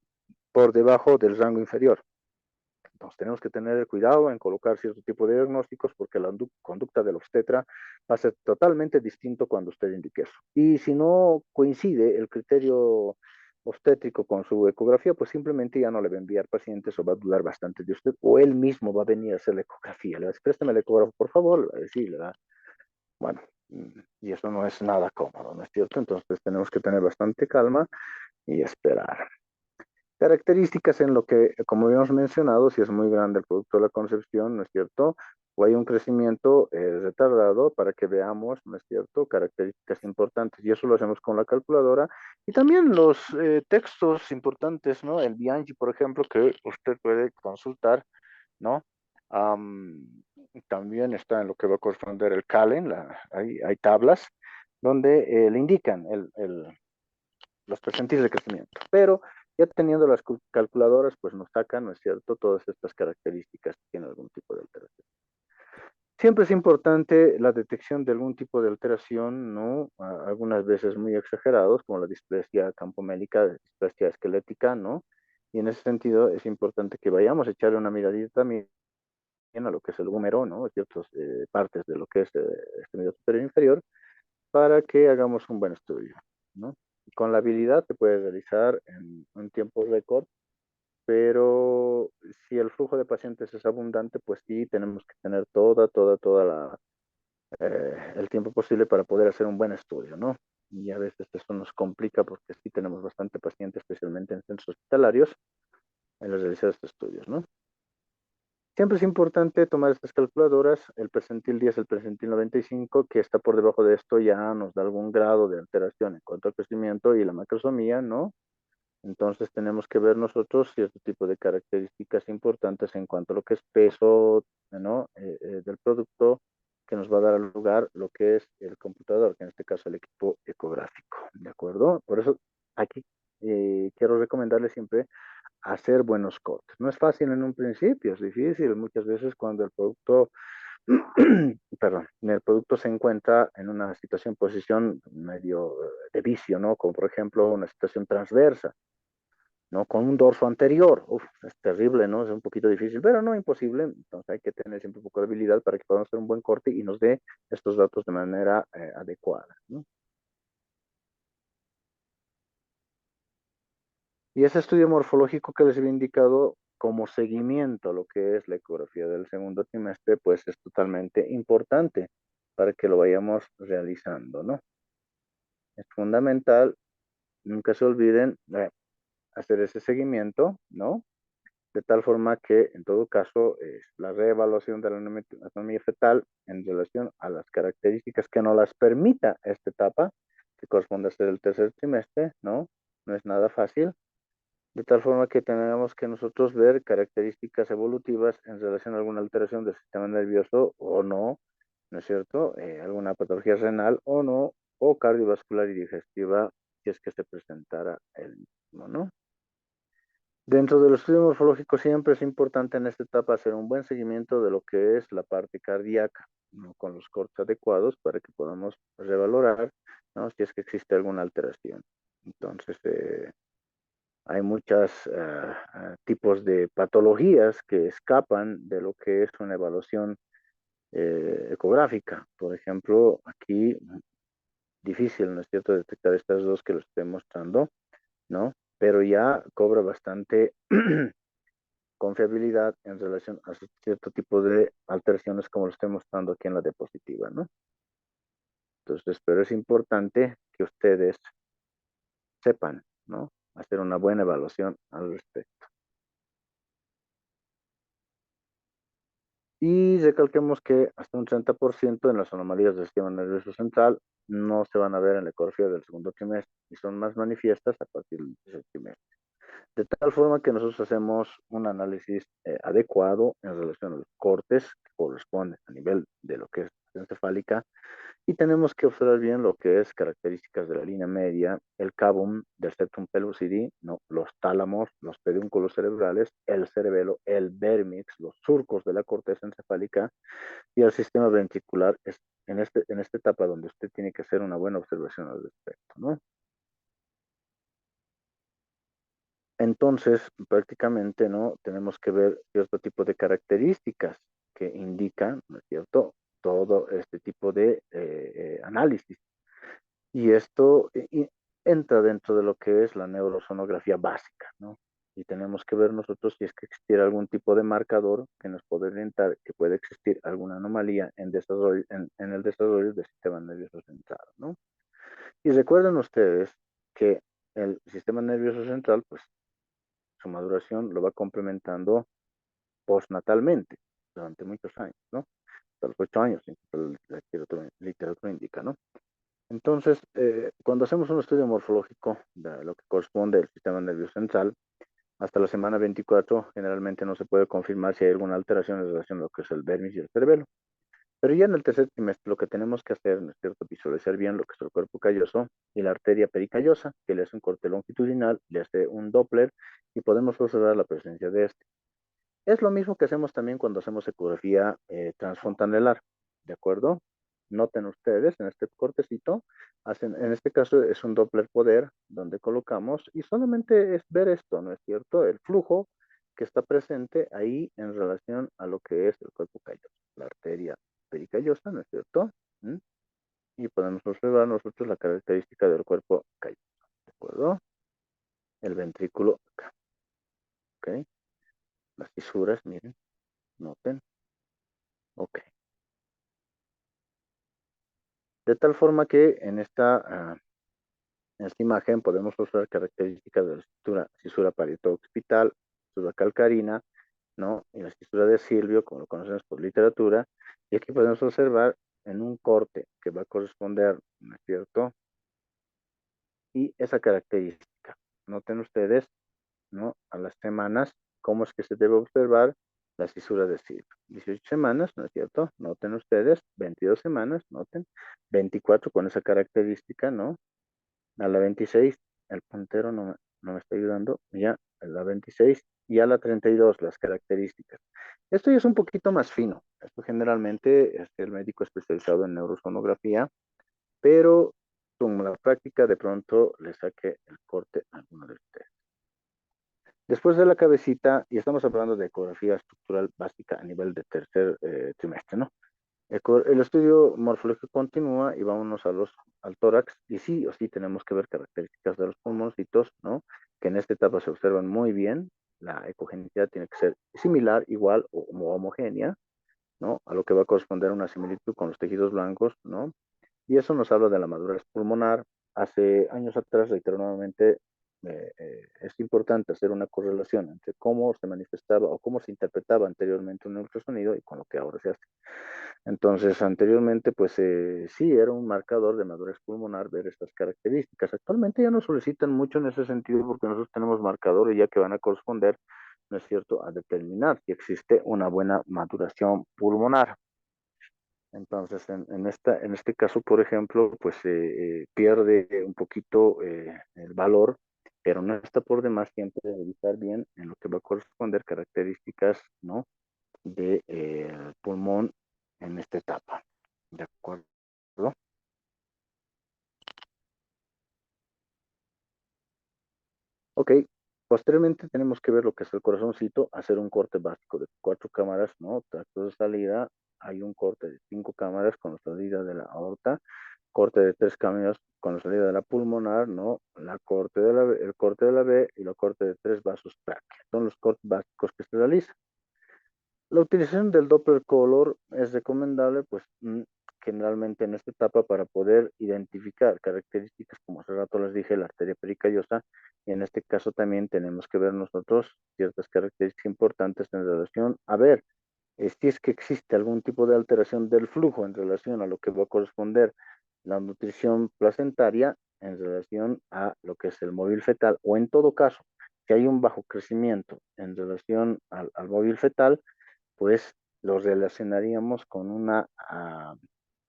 A: por debajo del rango inferior. Entonces tenemos que tener cuidado en colocar cierto tipo de diagnósticos porque la conducta del obstetra va a ser totalmente distinto cuando usted indique eso. Y si no coincide el criterio obstétrico con su ecografía, pues simplemente ya no le va a enviar pacientes o va a dudar bastante de usted o él mismo va a venir a hacer la ecografía. Le va a decir, préstame el ecógrafo, por favor, le va a decir, ¿verdad? Bueno, y eso no es nada cómodo, ¿no es cierto? Entonces tenemos que tener bastante calma y esperar. Características en lo que, como habíamos mencionado, si es muy grande el producto de la concepción, ¿no es cierto? O hay un crecimiento retardado para que veamos, ¿no es cierto?, características importantes. Y eso lo hacemos con la calculadora. Y también los textos importantes, ¿no? El Bianchi, por ejemplo, que usted puede consultar, ¿no? También está en lo que va a corresponder el Calen, hay tablas donde le indican los percentiles de crecimiento. Pero ya teniendo las calculadoras, pues nos sacan, ¿no es cierto?, todas estas características que tienen algún tipo de alteración. Siempre es importante la detección de algún tipo de alteración, ¿no? Algunas veces muy exagerados, como la displasia campomélica, displasia esquelética, ¿no? Y en ese sentido es importante que vayamos a echarle una miradita también a lo que es el húmero, ¿no? Ciertas partes de lo que es este medio superior e inferior, para que hagamos un buen estudio, ¿no? Con la habilidad se puede realizar en un tiempo récord, pero si el flujo de pacientes es abundante, pues sí, tenemos que tener toda el tiempo posible para poder hacer un buen estudio, ¿no? Y a veces eso nos complica porque sí tenemos bastante paciente, especialmente en centros hospitalarios, en los realizar estos estudios, ¿no? Siempre es importante tomar estas calculadoras, el percentil 10, el percentil 95, que está por debajo de esto ya nos da algún grado de alteración en cuanto al crecimiento y la macrosomía, ¿no? Entonces tenemos que ver nosotros cierto tipo de características importantes en cuanto a lo que es peso, ¿no? Del producto que nos va a dar al lugar lo que es el computador, que en este caso el equipo ecográfico, ¿de acuerdo? Por eso aquí quiero recomendarles siempre hacer buenos cortes. No es fácil en un principio, es difícil muchas veces cuando el producto, perdón, el producto se encuentra en una situación, posición medio de vicio, ¿no? Como por ejemplo una situación transversa, ¿no? Con un dorso anterior. Uf, es terrible, ¿no? Es un poquito difícil, pero no imposible. Entonces hay que tener siempre un poco de habilidad para que podamos hacer un buen corte y nos dé estos datos de manera adecuada, ¿no? Y ese estudio morfológico que les había indicado como seguimiento a lo que es la ecografía del segundo trimestre, pues es totalmente importante para que lo vayamos realizando, ¿no? Es fundamental, nunca se olviden hacer ese seguimiento, ¿no? De tal forma que, en todo caso, la reevaluación de la anatomía fetal en relación a las características que nos las permita esta etapa, que corresponde a ser el tercer trimestre, ¿no? No es nada fácil, de tal forma que tenemos que nosotros ver características evolutivas en relación a alguna alteración del sistema nervioso o no, ¿no es cierto? Alguna patología renal o no, o cardiovascular y digestiva, si es que se presentara el mismo, ¿no? Dentro del estudio morfológico siempre es importante en esta etapa hacer un buen seguimiento de lo que es la parte cardíaca, ¿no? Con los cortes adecuados para que podamos revalorar, ¿no? Si es que existe alguna alteración. Entonces, hay muchos tipos de patologías que escapan de lo que es una evaluación ecográfica. Por ejemplo, aquí difícil, ¿no es cierto?, detectar estas dos que lo estoy mostrando, ¿no? Pero ya cobra bastante confiabilidad en relación a cierto tipo de alteraciones como lo estoy mostrando aquí en la diapositiva, ¿no? Entonces, pero es importante que ustedes sepan, ¿no? Hacer una buena evaluación al respecto. Y recalquemos que hasta un 30% en las anomalías del sistema nervioso central no se van a ver en la ecografía del segundo trimestre y son más manifiestas a partir del tercer trimestre. De tal forma que nosotros hacemos un análisis adecuado en relación a los cortes que corresponden a nivel de lo que es encefálica y tenemos que observar bien lo que es características de la línea media, el cabum del septum pellucidi, ¿no? Los tálamos, los pedúnculos cerebrales, el cerebelo, el vérmix, los surcos de la corteza encefálica y el sistema ventricular. Es en esta etapa donde usted tiene que hacer una buena observación al respecto, ¿no? Entonces, prácticamente, ¿no? Tenemos que ver cierto tipo de características que indican, ¿no es cierto?, todo este tipo de análisis. Y esto entra dentro de lo que es la neurosonografía básica, ¿no? Y tenemos que ver nosotros si es que existiera algún tipo de marcador que nos puede orientar que puede existir alguna anomalía en el desarrollo del sistema nervioso central, ¿no? Y recuerden ustedes que el sistema nervioso central, pues su maduración lo va complementando postnatalmente durante muchos años, ¿no? Hasta los 8 años, la literatura indica, ¿no? Entonces, cuando hacemos un estudio morfológico de lo que corresponde al sistema nervioso central, hasta la semana 24 generalmente no se puede confirmar si hay alguna alteración en relación a lo que es el vermis y el cerebelo. Pero ya en el tercer trimestre lo que tenemos que hacer, ¿no es cierto?, visualizar bien lo que es el cuerpo calloso y la arteria pericallosa, que le hace un corte longitudinal, le hace un Doppler y podemos observar la presencia de este. Es lo mismo que hacemos también cuando hacemos ecografía transfontanelar, ¿de acuerdo? Noten ustedes en este cortecito, en este caso es un Doppler poder donde colocamos y solamente es ver esto, ¿no es cierto? El flujo que está presente ahí en relación a lo que es el cuerpo calloso, la arteria pericallosa, ¿no es cierto? ¿Mm? Y podemos observar nosotros la característica del cuerpo calloso, ¿de acuerdo? El ventrículo acá, ¿ok? Las fisuras, miren, noten, ok. De tal forma que en esta imagen podemos observar características de la cisura parieto-occipital, cisura calcarina, ¿no? Y la cisura de Silvio, como lo conocemos por literatura. Y aquí podemos observar en un corte que va a corresponder, ¿no es cierto? Y esa característica. Noten ustedes, ¿no? A las semanas, cómo es que se debe observar la cisura de Silvio. 18 semanas, ¿no es cierto? Noten ustedes, 22 semanas, noten, 24 con esa característica, ¿no? A la 26 el puntero no me está ayudando, ya, a la 26 y a la 32 las características. Esto ya es un poquito más fino. Esto generalmente es el médico especializado en neurosonografía, pero con la práctica de pronto le saque el corte a alguno de ustedes. Después de la cabecita, y estamos hablando de ecografía estructural básica a nivel de tercer trimestre, ¿no? El estudio morfológico continúa y vámonos al tórax. Y sí o sí tenemos que ver características de los pulmoncitos, ¿no? Que en esta etapa se observan muy bien. La ecogenicidad tiene que ser similar, igual o homogénea, ¿no? A lo que va a corresponder una similitud con los tejidos blancos, ¿no? Y eso nos habla de la madurez pulmonar. Hace años atrás, reiteradamente, es importante hacer una correlación entre cómo se manifestaba o cómo se interpretaba anteriormente un ultrasonido y con lo que ahora se hace. Entonces, anteriormente, pues sí, era un marcador de madurez pulmonar ver estas características. Actualmente ya no solicitan mucho en ese sentido porque nosotros tenemos marcadores ya que van a corresponder, ¿no es cierto?, a determinar si existe una buena maduración pulmonar. Entonces, en este caso, por ejemplo, pues pierde un poquito el valor, pero no está por demás siempre revisar bien en lo que va a corresponder características, ¿no? De pulmón en esta etapa. ¿De acuerdo? Ok. Posteriormente tenemos que ver lo que es el corazoncito, hacer un corte básico de 4 cámaras, ¿no? Tracto de salida, hay un corte de 5 cámaras con la salida de la aorta, corte de 3 cámaras con la salida de la pulmonar, ¿no? El corte de la B y el corte de 3 vasos tráquea. Son los cortes básicos que se realizan. La utilización del Doppler Color es recomendable, pues generalmente en esta etapa para poder identificar características, como hace rato les dije, la arteria pericallosa, y en este caso también tenemos que ver nosotros ciertas características importantes en relación a ver si es que existe algún tipo de alteración del flujo en relación a lo que va a corresponder la nutrición placentaria en relación a lo que es el móvil fetal, o en todo caso, si hay un bajo crecimiento en relación al móvil fetal, pues lo relacionaríamos con una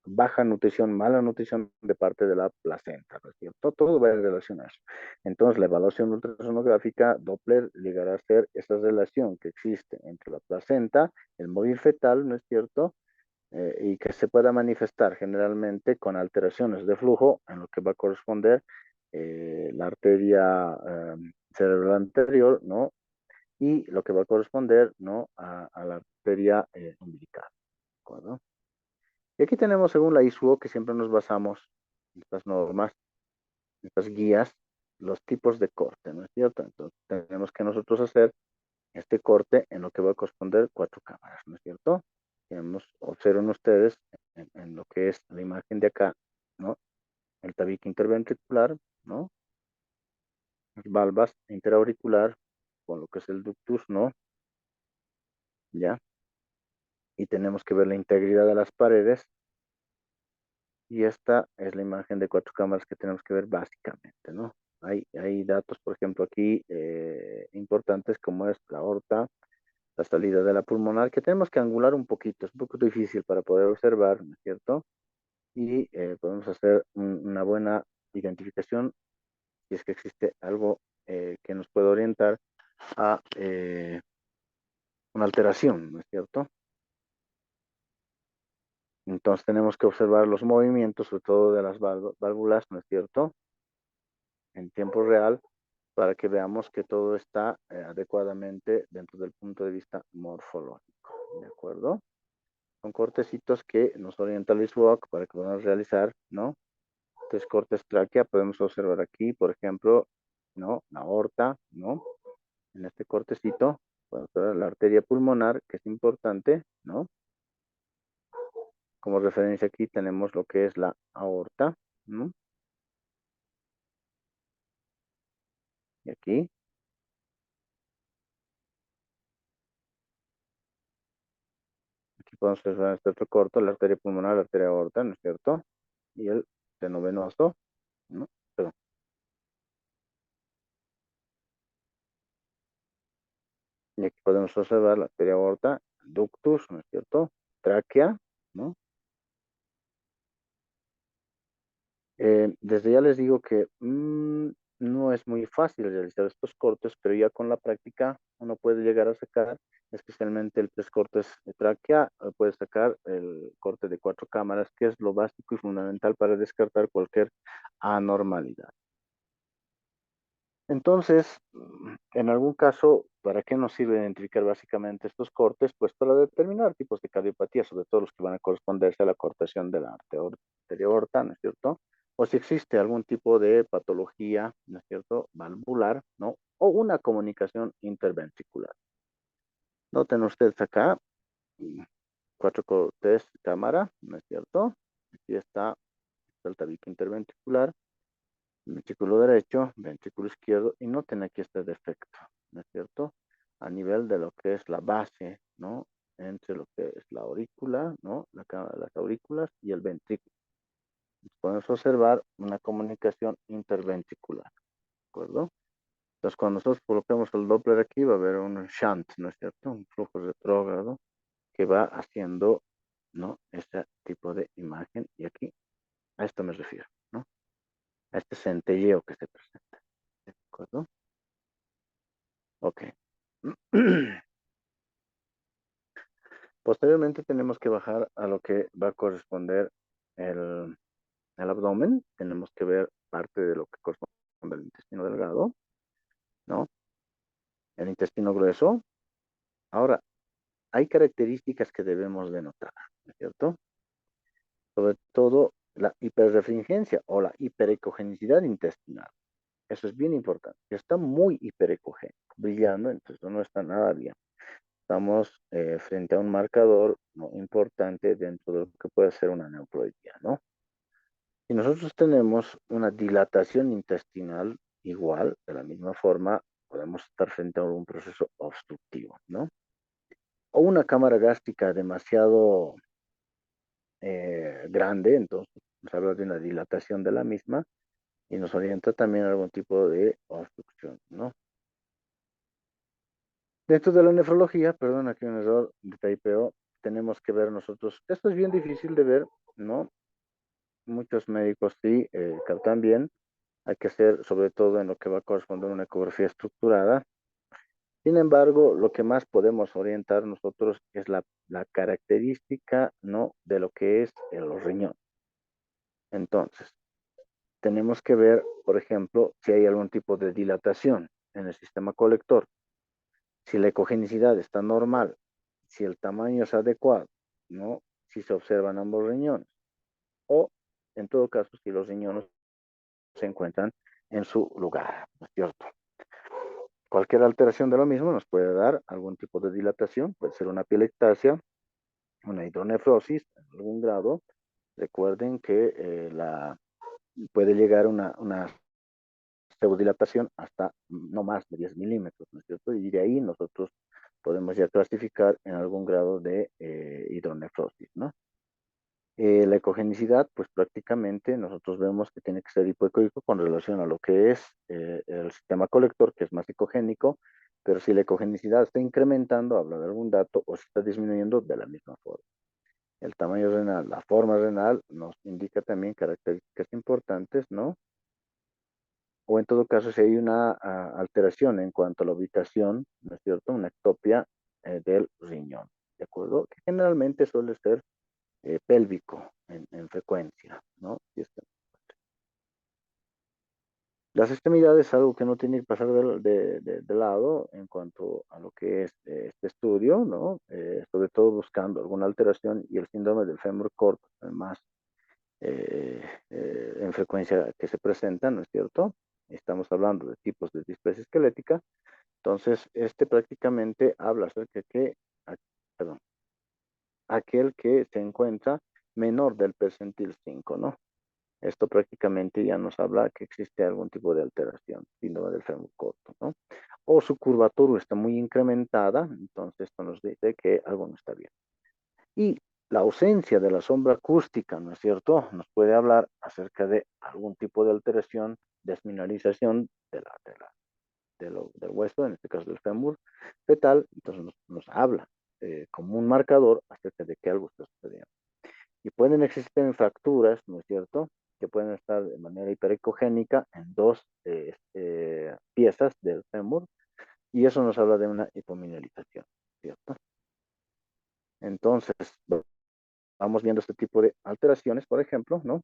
A: baja nutrición, mala nutrición de parte de la placenta, ¿no es cierto? Todo va a relacionarse. Entonces, la evaluación ultrasonográfica Doppler llegará a ser esa relación que existe entre la placenta, el móvil fetal, ¿no es cierto? Y que se pueda manifestar generalmente con alteraciones de flujo en lo que va a corresponder la arteria cerebral anterior, ¿no? Y lo que va a corresponder, ¿no? A la arteria umbilical, ¿de acuerdo? Y aquí tenemos, según la ISUO, que siempre nos basamos en estas normas, en estas guías, los tipos de corte, ¿no es cierto? Entonces, tenemos que nosotros hacer este corte en lo que va a corresponder 4 cámaras, ¿no es cierto? Observen ustedes en lo que es la imagen de acá, ¿no? El tabique interventricular, ¿no? Las valvas interauricular, con lo que es el ductus, ¿no? ¿Ya? Y tenemos que ver la integridad de las paredes. Y esta es la imagen de 4 cámaras que tenemos que ver básicamente, ¿no? Hay datos, por ejemplo, aquí importantes como es la aorta, la salida de la pulmonar, que tenemos que angular un poquito, es un poco difícil para poder observar, ¿no es cierto? Y podemos hacer una buena identificación si es que existe algo que nos pueda orientar a una alteración, ¿no es cierto? Entonces tenemos que observar los movimientos, sobre todo de las válvulas, ¿no es cierto? En tiempo real, para que veamos que todo está adecuadamente dentro del punto de vista morfológico, ¿de acuerdo? Son cortecitos que nos orienta Luis Bock para que podamos realizar, ¿no? Tres cortes tráquea, podemos observar aquí, por ejemplo, ¿no? La aorta, ¿no? En este cortecito, podemos ver la arteria pulmonar, que es importante, ¿no? Como referencia aquí tenemos lo que es la aorta, ¿no? Y aquí podemos observar este otro corto, la arteria pulmonar, la arteria aorta, ¿no es cierto? Y el seno venoso, ¿no? Perdón. Y aquí podemos observar la arteria aorta, ductus, ¿no es cierto? Tráquea, ¿no? Desde ya les digo que no es muy fácil realizar estos cortes, pero ya con la práctica uno puede llegar a sacar, especialmente el tres cortes de tráquea, puede sacar el corte de cuatro cámaras, que es lo básico y fundamental para descartar cualquier anormalidad. Entonces, en algún caso, ¿para qué nos sirve identificar básicamente estos cortes? Pues para determinar tipos de cardiopatía, sobre todo los que van a corresponderse a la cortación de la arteria aorta, ¿no es cierto? O si existe algún tipo de patología, ¿no es cierto?, valvular, ¿no? O una comunicación interventricular. Noten ustedes acá, cuatro cortes cámara, ¿no es cierto? Aquí está el tabique interventricular, ventrículo derecho, ventrículo izquierdo, y noten aquí este defecto, ¿no es cierto? A nivel de lo que es la base, ¿no? Entre lo que es la aurícula, ¿no? La cámara de las aurículas y el ventrículo. Podemos observar una comunicación interventricular, ¿de acuerdo? Entonces, cuando nosotros colocamos el Doppler aquí, va a haber un shunt, ¿no es cierto? Un flujo retrógrado que va haciendo, ¿no? Este tipo de imagen, y aquí, a esto me refiero, ¿no? A este centelleo que se presenta, ¿de acuerdo? Ok. Posteriormente tenemos que bajar a lo que va a corresponder el, el abdomen. Tenemos que ver parte de lo que corresponde al intestino delgado, ¿no? El intestino grueso. Ahora, hay características que debemos de notar, ¿no es cierto? Sobre todo la hiperrefringencia o la hiperecogenicidad intestinal. Eso es bien importante. Está muy hiperecogénico, brillando, entonces no está nada bien. Estamos frente a un marcador, ¿no?, importante dentro de lo que puede ser una neoploidía, ¿no? Si nosotros tenemos una dilatación intestinal igual, de la misma forma, podemos estar frente a un proceso obstructivo, ¿no? O una cámara gástrica demasiado grande, entonces nos habla de una dilatación de la misma y nos orienta también a algún tipo de obstrucción, ¿no? Dentro de la nefrología, perdón, aquí un error de typeo, tenemos que ver nosotros, esto es bien difícil de ver, ¿no? Muchos médicos sí captan bien, hay que hacer sobre todo en lo que va a corresponder a una ecografía estructurada. Sin embargo, lo que más podemos orientar nosotros es la característica, ¿no?, de lo que es los riñones. Entonces, tenemos que ver, por ejemplo, si hay algún tipo de dilatación en el sistema colector, si la ecogenicidad está normal, si el tamaño es adecuado, ¿no? Si se observan ambos riñones, o en todo caso, si los riñones se encuentran en su lugar, ¿no es cierto? Cualquier alteración de lo mismo nos puede dar algún tipo de dilatación, puede ser una pielectasia, una hidronefrosis en algún grado. Recuerden que puede llegar una pseudodilatación hasta no más de 10 milímetros, ¿no es cierto? Y de ahí nosotros podemos ya clasificar en algún grado de hidronefrosis, ¿no? La ecogenicidad, pues prácticamente nosotros vemos que tiene que ser hipoecoico con relación a lo que es el sistema colector, que es más ecogénico, pero si la ecogenicidad está incrementando, habla de algún dato, o se está disminuyendo de la misma forma. El tamaño renal, la forma renal nos indica también características importantes, ¿no? O en todo caso, si hay una alteración en cuanto a la ubicación, ¿no es cierto? Una ectopia del generalmente suele ser pélvico en frecuencia, ¿no? Las extremidades es algo que no tiene que pasar de lado en cuanto a lo que es este estudio, ¿no? Sobre todo buscando alguna alteración y el síndrome del fémur corto, además, en frecuencia que se presentan, ¿no es cierto? Estamos hablando de tipos de displasia esquelética. Entonces, este prácticamente habla acerca de que, perdón, aquel que se encuentra menor del percentil 5, ¿no? Esto prácticamente ya nos habla que existe algún tipo de alteración, síndrome del fémur corto, ¿no? O su curvatura está muy incrementada, entonces esto nos dice que algo no está bien. Y la ausencia de la sombra acústica, ¿no es cierto? Nos puede hablar acerca de algún tipo de alteración, desmineralización del hueso, en este caso del fémur fetal, entonces nos habla como un marcador acerca de que algo está sucediendo. Y pueden existir fracturas, ¿no es cierto?, que pueden estar de manera hiperecogénica en dos piezas del fémur, y eso nos habla de una hipomineralización, ¿cierto? Entonces, vamos viendo este tipo de alteraciones, por ejemplo, ¿no?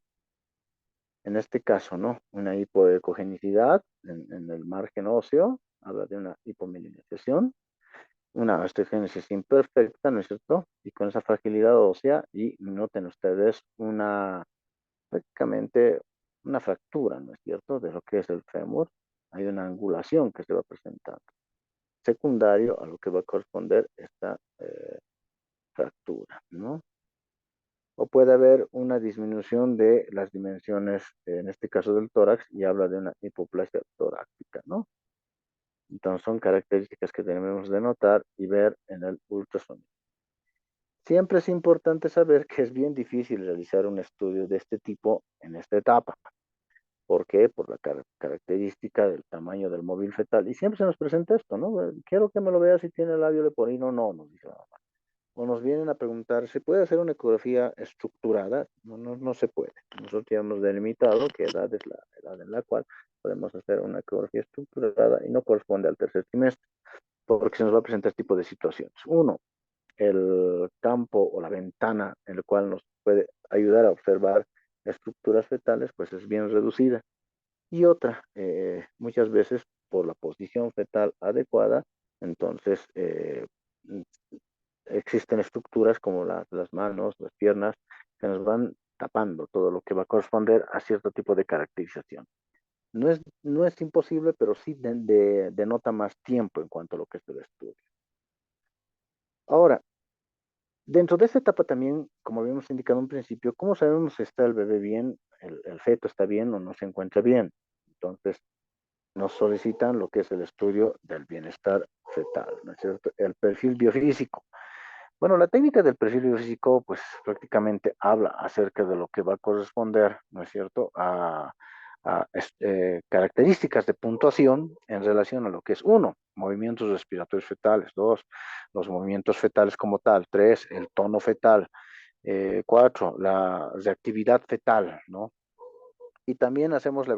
A: En este caso, ¿no? Una hipoecogenicidad en el margen óseo, habla de una hipomineralización, una osteogénesis imperfecta, ¿no es cierto? Y con esa fragilidad ósea, y noten ustedes prácticamente una fractura, ¿no es cierto?, de lo que es el fémur. Hay una angulación que se va presentando, secundario a lo que va a corresponder esta fractura, ¿no? O puede haber una disminución de las dimensiones, en este caso del tórax, y habla de una hipoplasia torácica, ¿no? Entonces son características que debemos de notar y ver en el ultrasonido. Siempre es importante saber que es bien difícil realizar un estudio de este tipo en esta etapa. ¿Por qué? Por la característica del tamaño del móvil fetal. Y siempre se nos presenta esto, ¿no? Quiero que me lo vea si tiene labio leporino. No, nos dice la mamá. O nos vienen a preguntar, ¿se puede hacer una ecografía estructurada? No, no, no se puede. Nosotros ya hemos delimitado qué edad es la edad en la cual podemos hacer una ecografía estructurada y no corresponde al tercer trimestre, porque se nos va a presentar este tipo de situaciones. Uno, el campo o la ventana en el cual nos puede ayudar a observar estructuras fetales, pues es bien reducida. Y otra, muchas veces por la posición fetal adecuada, entonces existen estructuras como las manos, las piernas, que nos van tapando todo lo que va a corresponder a cierto tipo de caracterización. No es imposible, pero sí denota más tiempo en cuanto a lo que es el estudio. Ahora, dentro de esta etapa también, como habíamos indicado en un principio, ¿cómo sabemos si está el bebé bien, el feto está bien o no se encuentra bien? Entonces, nos solicitan lo que es el estudio del bienestar fetal, ¿no es cierto? El perfil biofísico. Bueno, la técnica del perfil biofísico, pues prácticamente habla acerca de lo que va a corresponder, ¿no es cierto?, a características de puntuación en relación a lo que es, uno, movimientos respiratorios fetales; dos, los movimientos fetales como tal; tres, el tono fetal; cuatro, la reactividad fetal, ¿no? Y también hacemos la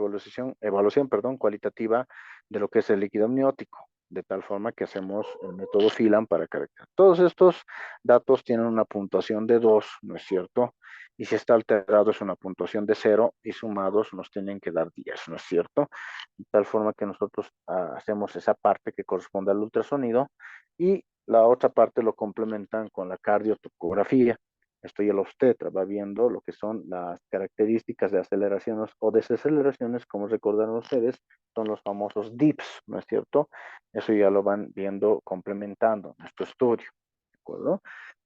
A: evaluación, perdón, cualitativa de lo que es el líquido amniótico, de tal forma que hacemos el método Phelan para caracterizar. Todos estos datos tienen una puntuación de 2, ¿no es cierto? Y si está alterado es una puntuación de 0 y sumados nos tienen que dar 10, ¿no es cierto? De tal forma que nosotros hacemos esa parte que corresponde al ultrasonido y la otra parte lo complementan con la cardiotocografía. Esto ya lo obstetra va viendo lo que son las características de aceleraciones o desaceleraciones, como recordaron ustedes, son los famosos DIPS, ¿no es cierto? Eso ya lo van viendo, complementando nuestro estudio, ¿de acuerdo?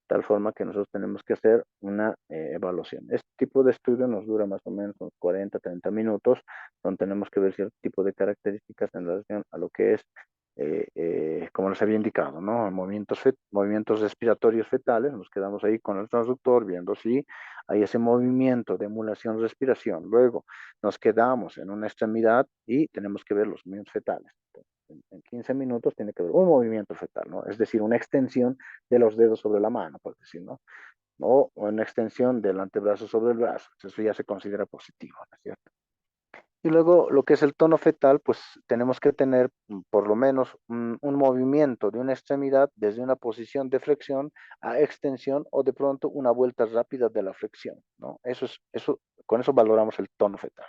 A: Tal forma que nosotros tenemos que hacer una evaluación. Este tipo de estudio nos dura más o menos unos 40, 30 minutos, donde tenemos que ver cierto tipo de características en relación a lo que es, como les había indicado, ¿no? Movimientos respiratorios fetales, nos quedamos ahí con el transductor viendo si hay ese movimiento de emulación-respiración. Luego nos quedamos en una extremidad y tenemos que ver los movimientos fetales. En 15 minutos tiene que haber un movimiento fetal, ¿no? Es decir, una extensión de los dedos sobre la mano, por decir, ¿no? O una extensión del antebrazo sobre el brazo. Eso ya se considera positivo, ¿no es cierto? Y luego lo que es el tono fetal, pues tenemos que tener por lo menos un movimiento de una extremidad desde una posición de flexión a extensión o de pronto una vuelta rápida de la flexión, ¿no? Con eso valoramos el tono fetal.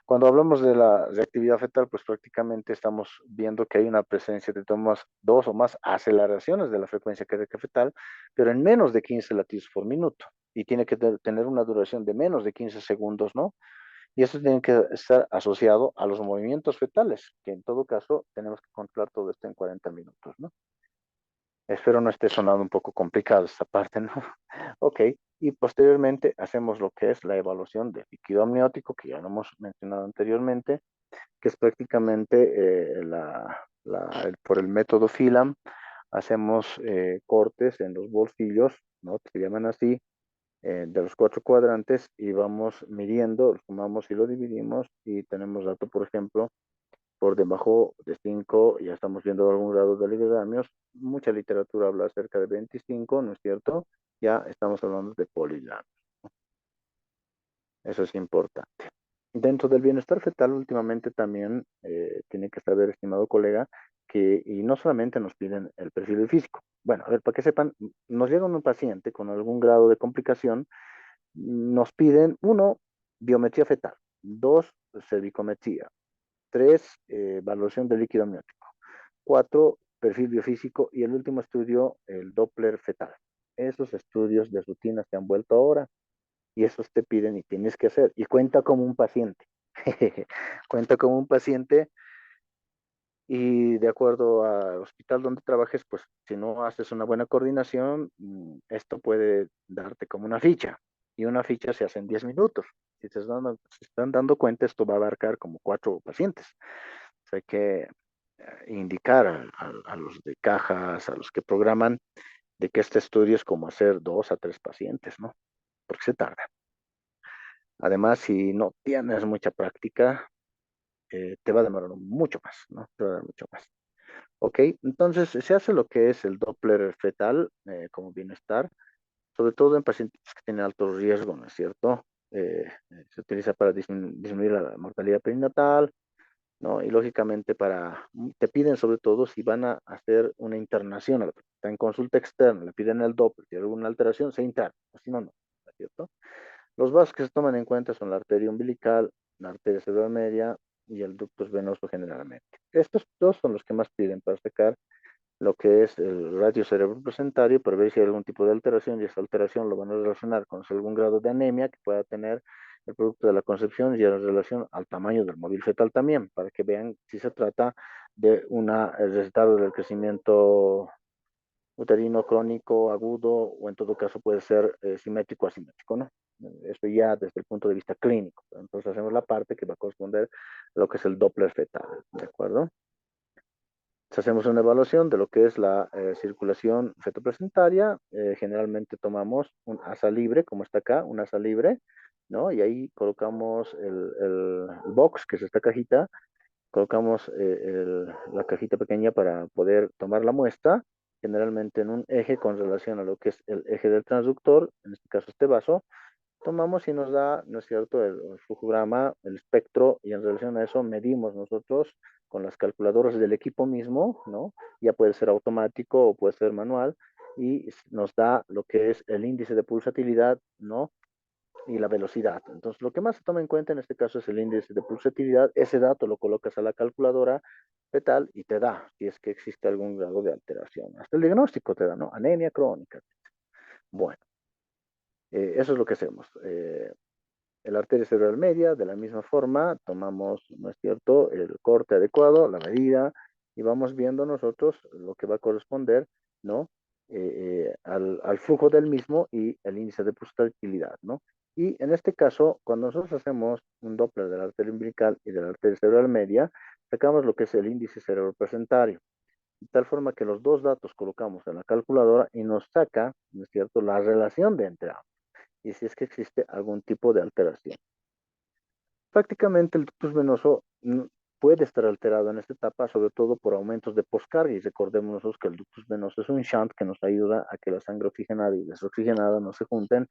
A: Cuando hablamos de la reactividad fetal, pues prácticamente estamos viendo que hay una presencia de dos o más aceleraciones de la frecuencia cardíaca fetal, pero en menos de 15 latidos por minuto. Y tiene que tener una duración de menos de 15 segundos, ¿no? Y eso tiene que estar asociado a los movimientos fetales, que en todo caso tenemos que controlar todo esto en 40 minutos, ¿no? Espero no esté sonando un poco complicado esta parte, ¿no? Ok, y posteriormente hacemos lo que es la evaluación del líquido amniótico, que ya lo hemos mencionado anteriormente, que es prácticamente por el método Phelan, hacemos cortes en los bolsillos, ¿no? Que se llaman así, de los cuatro cuadrantes y vamos midiendo, lo sumamos y lo dividimos y tenemos dato, por ejemplo, por debajo de 5 ya estamos viendo algún grado de ligadamios. Mucha literatura habla acerca de 25, ¿no es cierto? Ya estamos hablando de poligramos. Eso es importante. Dentro del bienestar fetal, últimamente también tiene que saber, estimado colega, que y no solamente nos piden el perfil físico. Bueno, a ver, para que sepan, nos llega un paciente con algún grado de complicación, nos piden, uno, biometría fetal, dos, cervicometría, tres, evaluación del líquido amniótico, cuatro, perfil biofísico y el último estudio, el Doppler fetal. Esos estudios de rutina se han vuelto ahora y esos te piden y tienes que hacer. Y cuenta como un paciente. Cuenta como un paciente y de acuerdo al hospital donde trabajes, pues si no haces una buena coordinación, esto puede darte como una ficha. Y una ficha se hace en 10 minutos. Si se están dando cuenta, esto va a abarcar como 4 pacientes. O sea, hay que indicar a los de cajas, a los que programan, de que este estudio es como hacer 2 a 3 pacientes, ¿no? Porque se tarda. Además, si no tienes mucha práctica, te va a demorar mucho más, ¿no? Te va a dar mucho más. Ok, entonces se hace lo que es el Doppler fetal como bienestar, sobre todo en pacientes que tienen alto riesgo, ¿no es cierto? Se utiliza para disminuir la mortalidad perinatal, ¿no? Y lógicamente te piden sobre todo si van a hacer una internación, está en consulta externa, le piden el Doppler, si hay alguna alteración, se interna, si no, no, ¿no es cierto? Los vasos que se toman en cuenta son la arteria umbilical, la arteria cerebral media y el ductus venoso generalmente. Estos dos son los que más piden para sacar lo que es el ratio cerebroplacentario para ver si hay algún tipo de alteración y esa alteración lo van a relacionar con algún grado de anemia que pueda tener el producto de la concepción y en relación al tamaño del móvil fetal también, para que vean si se trata de un resultado del crecimiento uterino crónico, agudo, o en todo caso puede ser simétrico o asimétrico, ¿no? Esto ya desde el punto de vista clínico. Entonces hacemos la parte que va a corresponder a lo que es el Doppler fetal, ¿de acuerdo? Hacemos una evaluación de lo que es la circulación fetoplacentaria. Generalmente tomamos un asa libre, como está acá, un asa libre, ¿no? Y ahí colocamos el box, que es esta cajita, colocamos la cajita pequeña para poder tomar la muestra, generalmente en un eje con relación a lo que es el eje del transductor, en este caso este vaso, tomamos y nos da, ¿no es cierto?, el flujograma, el espectro, y en relación a eso medimos nosotros con las calculadoras del equipo mismo, ¿no? Ya puede ser automático o puede ser manual, y nos da lo que es el índice de pulsatilidad, ¿no? Y la velocidad. Entonces, lo que más se toma en cuenta en este caso es el índice de pulsatilidad. Ese dato lo colocas a la calculadora fetal y te da, si es que existe algún grado de alteración. Hasta el diagnóstico te da, ¿no? Anemia crónica. Bueno, eso es lo que hacemos. El arteria cerebral media, de la misma forma, tomamos, ¿no es cierto?, el corte adecuado, la medida, y vamos viendo nosotros lo que va a corresponder, ¿no? Al flujo del mismo y el índice de pulsatilidad, ¿no? Y en este caso, cuando nosotros hacemos un Doppler de la arteria umbilical y de la arteria cerebral media, sacamos lo que es el índice cerebropresentario, de tal forma que los dos datos colocamos en la calculadora y nos saca, ¿no es cierto?, la relación de entre ambos y si es que existe algún tipo de alteración. Prácticamente el ductus venoso puede estar alterado en esta etapa, sobre todo por aumentos de poscarga, y recordemos nosotros que el ductus venoso es un shunt que nos ayuda a que la sangre oxigenada y desoxigenada no se junten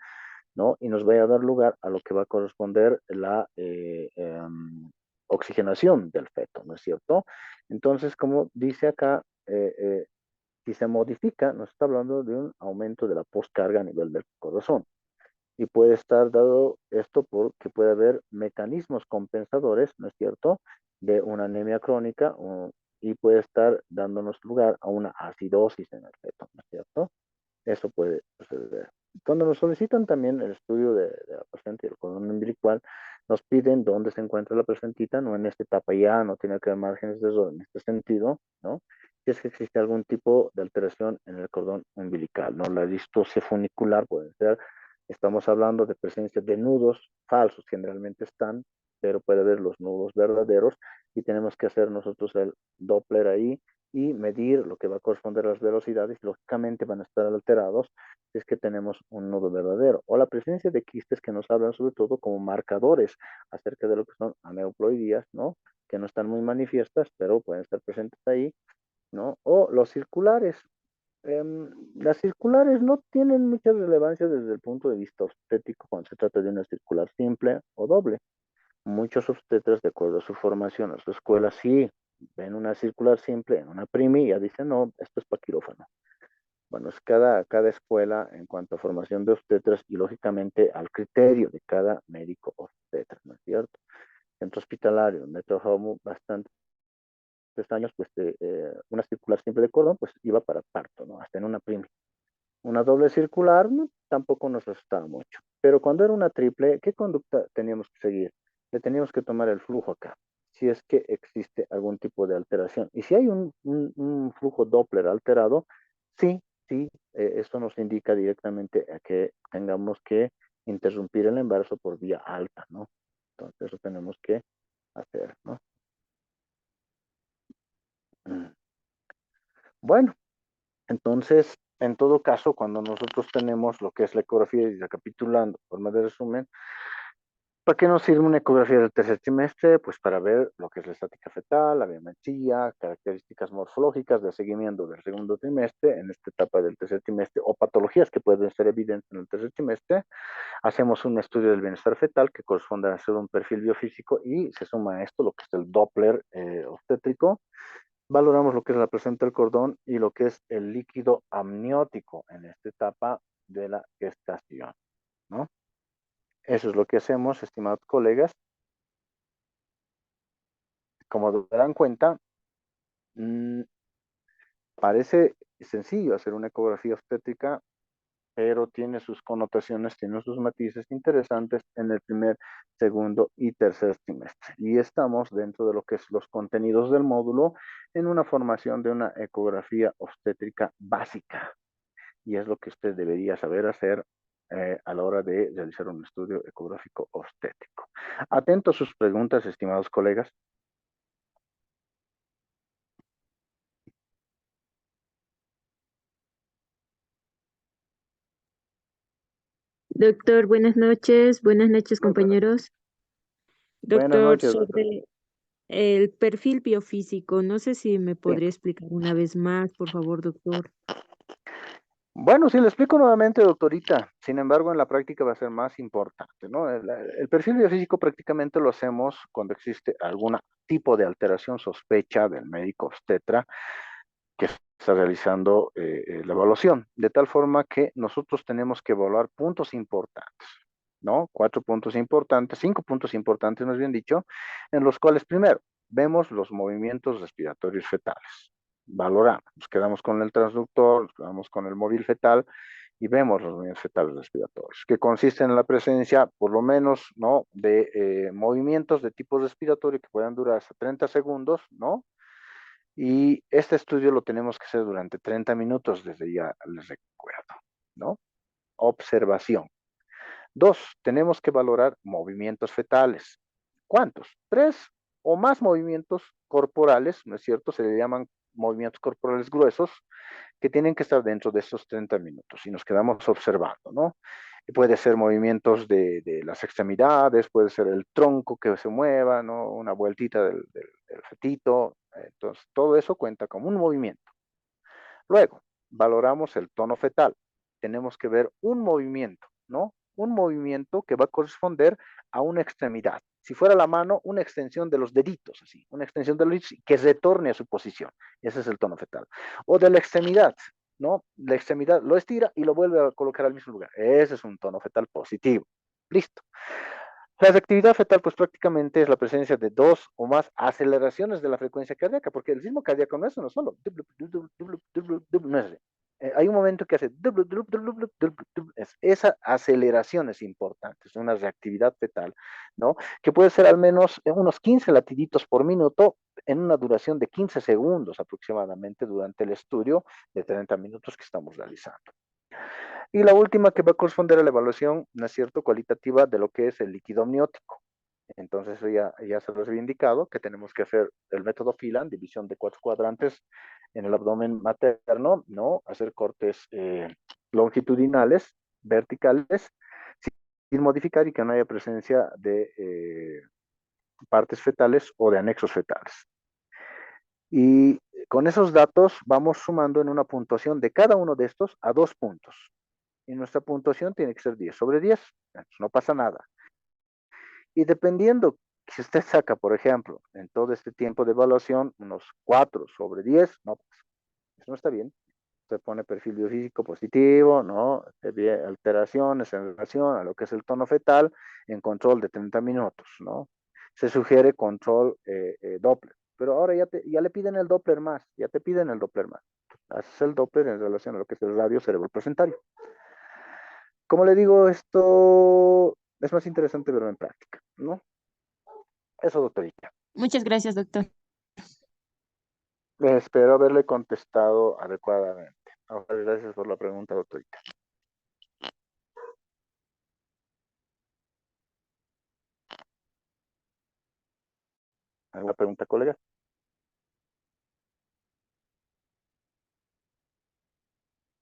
A: ¿no? Y nos vaya a dar lugar a lo que va a corresponder la oxigenación del feto, ¿no es cierto? Entonces, como dice acá, si se modifica, nos está hablando de un aumento de la postcarga a nivel del corazón. Y puede estar dado esto porque puede haber mecanismos compensadores, ¿no es cierto?, de una anemia crónica y puede estar dándonos lugar a una acidosis en el feto, ¿no es cierto? Eso puede suceder. Cuando nos solicitan también el estudio de la placenta y el cordón umbilical, nos piden dónde se encuentra la placentita, no en esta etapa ya, no tiene que haber márgenes de error en este sentido, ¿no? Si es que existe algún tipo de alteración en el cordón umbilical, ¿no? La distosia funicular puede ser, estamos hablando de presencia de nudos falsos, generalmente están, pero puede haber los nudos verdaderos y tenemos que hacer nosotros el Doppler ahí y medir lo que va a corresponder a las velocidades, lógicamente van a estar alterados si es que tenemos un nudo verdadero, o la presencia de quistes que nos hablan sobre todo como marcadores acerca de lo que son aneuploidías, ¿no? Que no están muy manifiestas, pero pueden estar presentes ahí, ¿no? O los circulares. Las circulares no tienen mucha relevancia desde el punto de vista obstétrico cuando se trata de una circular simple o doble. Muchos obstetras, de acuerdo a su formación, a su escuela, sí ven una circular simple en una primi y ya dicen, no, esto es para quirófano. Bueno, es cada escuela en cuanto a formación de obstetras y lógicamente al criterio de cada médico obstetra, ¿no es cierto? Centro hospitalario, donde he trabajado bastantes años, pues una circular simple de cordón, pues iba para parto, ¿no? Hasta en una primi. Una doble circular, no, tampoco nos asustaba mucho. Pero cuando era una triple, ¿qué conducta teníamos que seguir? Le teníamos que tomar el flujo acá, si es que existe algún tipo de alteración. Y si hay un flujo Doppler alterado, sí, sí, esto nos indica directamente a que tengamos que interrumpir el embarazo por vía alta, ¿no? Entonces, eso tenemos que hacer, ¿no? Mm. Bueno, entonces, en todo caso, cuando nosotros tenemos lo que es la ecografía y recapitulando, forma de resumen, ¿para qué nos sirve una ecografía del tercer trimestre? Pues para ver lo que es la estática fetal, la biometría, características morfológicas del seguimiento del segundo trimestre, en esta etapa del tercer trimestre, o patologías que pueden ser evidentes en el tercer trimestre. Hacemos un estudio del bienestar fetal que corresponde a hacer un perfil biofísico y se suma a esto lo que es el Doppler obstétrico. Valoramos lo que es la placenta del cordón y lo que es el líquido amniótico en esta etapa de la gestación, ¿no? Eso es lo que hacemos, estimados colegas. Como darán cuenta, mmm, parece sencillo hacer una ecografía obstétrica, pero tiene sus connotaciones, tiene sus matices interesantes en el primer, segundo y tercer trimestre. Y estamos dentro de lo que es los contenidos del módulo en una formación de una ecografía obstétrica básica. Y es lo que usted debería saber hacer a la hora de realizar un estudio ecográfico obstétrico. Atento a sus preguntas, estimados colegas.
B: Doctor, buenas noches
A: Muy buenas.
B: compañeros.
A: Buenas
B: Doctor,
A: noches, doctor.
B: sobre el perfil biofísico, no sé si me
A: Sí.
B: podría explicar una vez más, por favor, doctor.
A: Bueno, sí, le explico nuevamente, doctorita. Sin embargo, en la práctica va a ser más importante, ¿no? El perfil biofísico prácticamente lo hacemos cuando existe algún tipo de alteración sospecha del médico obstetra que está realizando la evaluación, de tal forma que nosotros tenemos que evaluar puntos importantes, ¿no? 4 puntos importantes, 5 puntos importantes, más bien dicho, en los cuales primero vemos los movimientos respiratorios fetales, valoramos, nos quedamos con el transductor, nos quedamos con el móvil fetal y vemos los movimientos fetales respiratorios, que consisten en la presencia, por lo menos, ¿no?, de movimientos de tipo respiratorio que puedan durar hasta 30 segundos, ¿no? Y este estudio lo tenemos que hacer durante 30 minutos, desde ya les recuerdo, ¿no? Observación. Dos, tenemos que valorar movimientos fetales. ¿Cuántos? Tres o más movimientos corporales, ¿no es cierto? Se le llaman movimientos corporales gruesos, que tienen que estar dentro de esos 30 minutos y nos quedamos observando, ¿no? Puede ser movimientos de las extremidades, puede ser el tronco que se mueva, ¿no? Una vueltita del fetito. Entonces, todo eso cuenta como un movimiento. Luego, valoramos el tono fetal. Tenemos que ver un movimiento, ¿no? un movimiento que va a corresponder a una extremidad. Si fuera la mano, una extensión de los deditos, así, una extensión de los deditos que retorne a su posición. Ese es el tono fetal. O de la extremidad, ¿no? La extremidad lo estira y lo vuelve a colocar al mismo lugar. Ese es un tono fetal positivo. Listo. La reactividad fetal, pues prácticamente es la presencia de dos o más aceleraciones de la frecuencia cardíaca, porque el ritmo cardíaco no es uno solo, no es. Hay un momento que hace, esa aceleración es importante, es una reactividad fetal, ¿no? Que puede ser al menos unos 15 latiditos por minuto en una duración de 15 segundos aproximadamente durante el estudio de 30 minutos que estamos realizando. Y la última que va a corresponder a la evaluación, ¿no es cierto?, cualitativa de lo que es el líquido amniótico. Entonces ya se los había indicado que tenemos que hacer el método Phelan, división de 4 cuadrantes en el abdomen materno, ¿no? Hacer cortes longitudinales, verticales, sin modificar y que no haya presencia de partes fetales o de anexos fetales. Y con esos datos vamos sumando en una puntuación de cada uno de estos a 2 puntos. Y nuestra puntuación tiene que ser 10 sobre 10. No pasa nada. Y dependiendo, si usted saca, por ejemplo, en todo este tiempo de evaluación, unos 4 sobre 10, no, pues, eso no está bien. Usted pone perfil biofísico positivo, ¿no? Alteraciones en relación a lo que es el tono fetal en control de 30 minutos, ¿no? Se sugiere control Doppler. Pero ahora ya le piden el Doppler más, ya te piden el Doppler más. Haces el Doppler en relación a lo que es el radio cerebro placentario. Como le digo, esto es más interesante verlo en práctica, ¿no? Eso, doctorita.
B: Muchas gracias, doctor.
A: Espero haberle contestado adecuadamente. Ahora, gracias por la pregunta, doctorita. ¿Alguna pregunta, colega?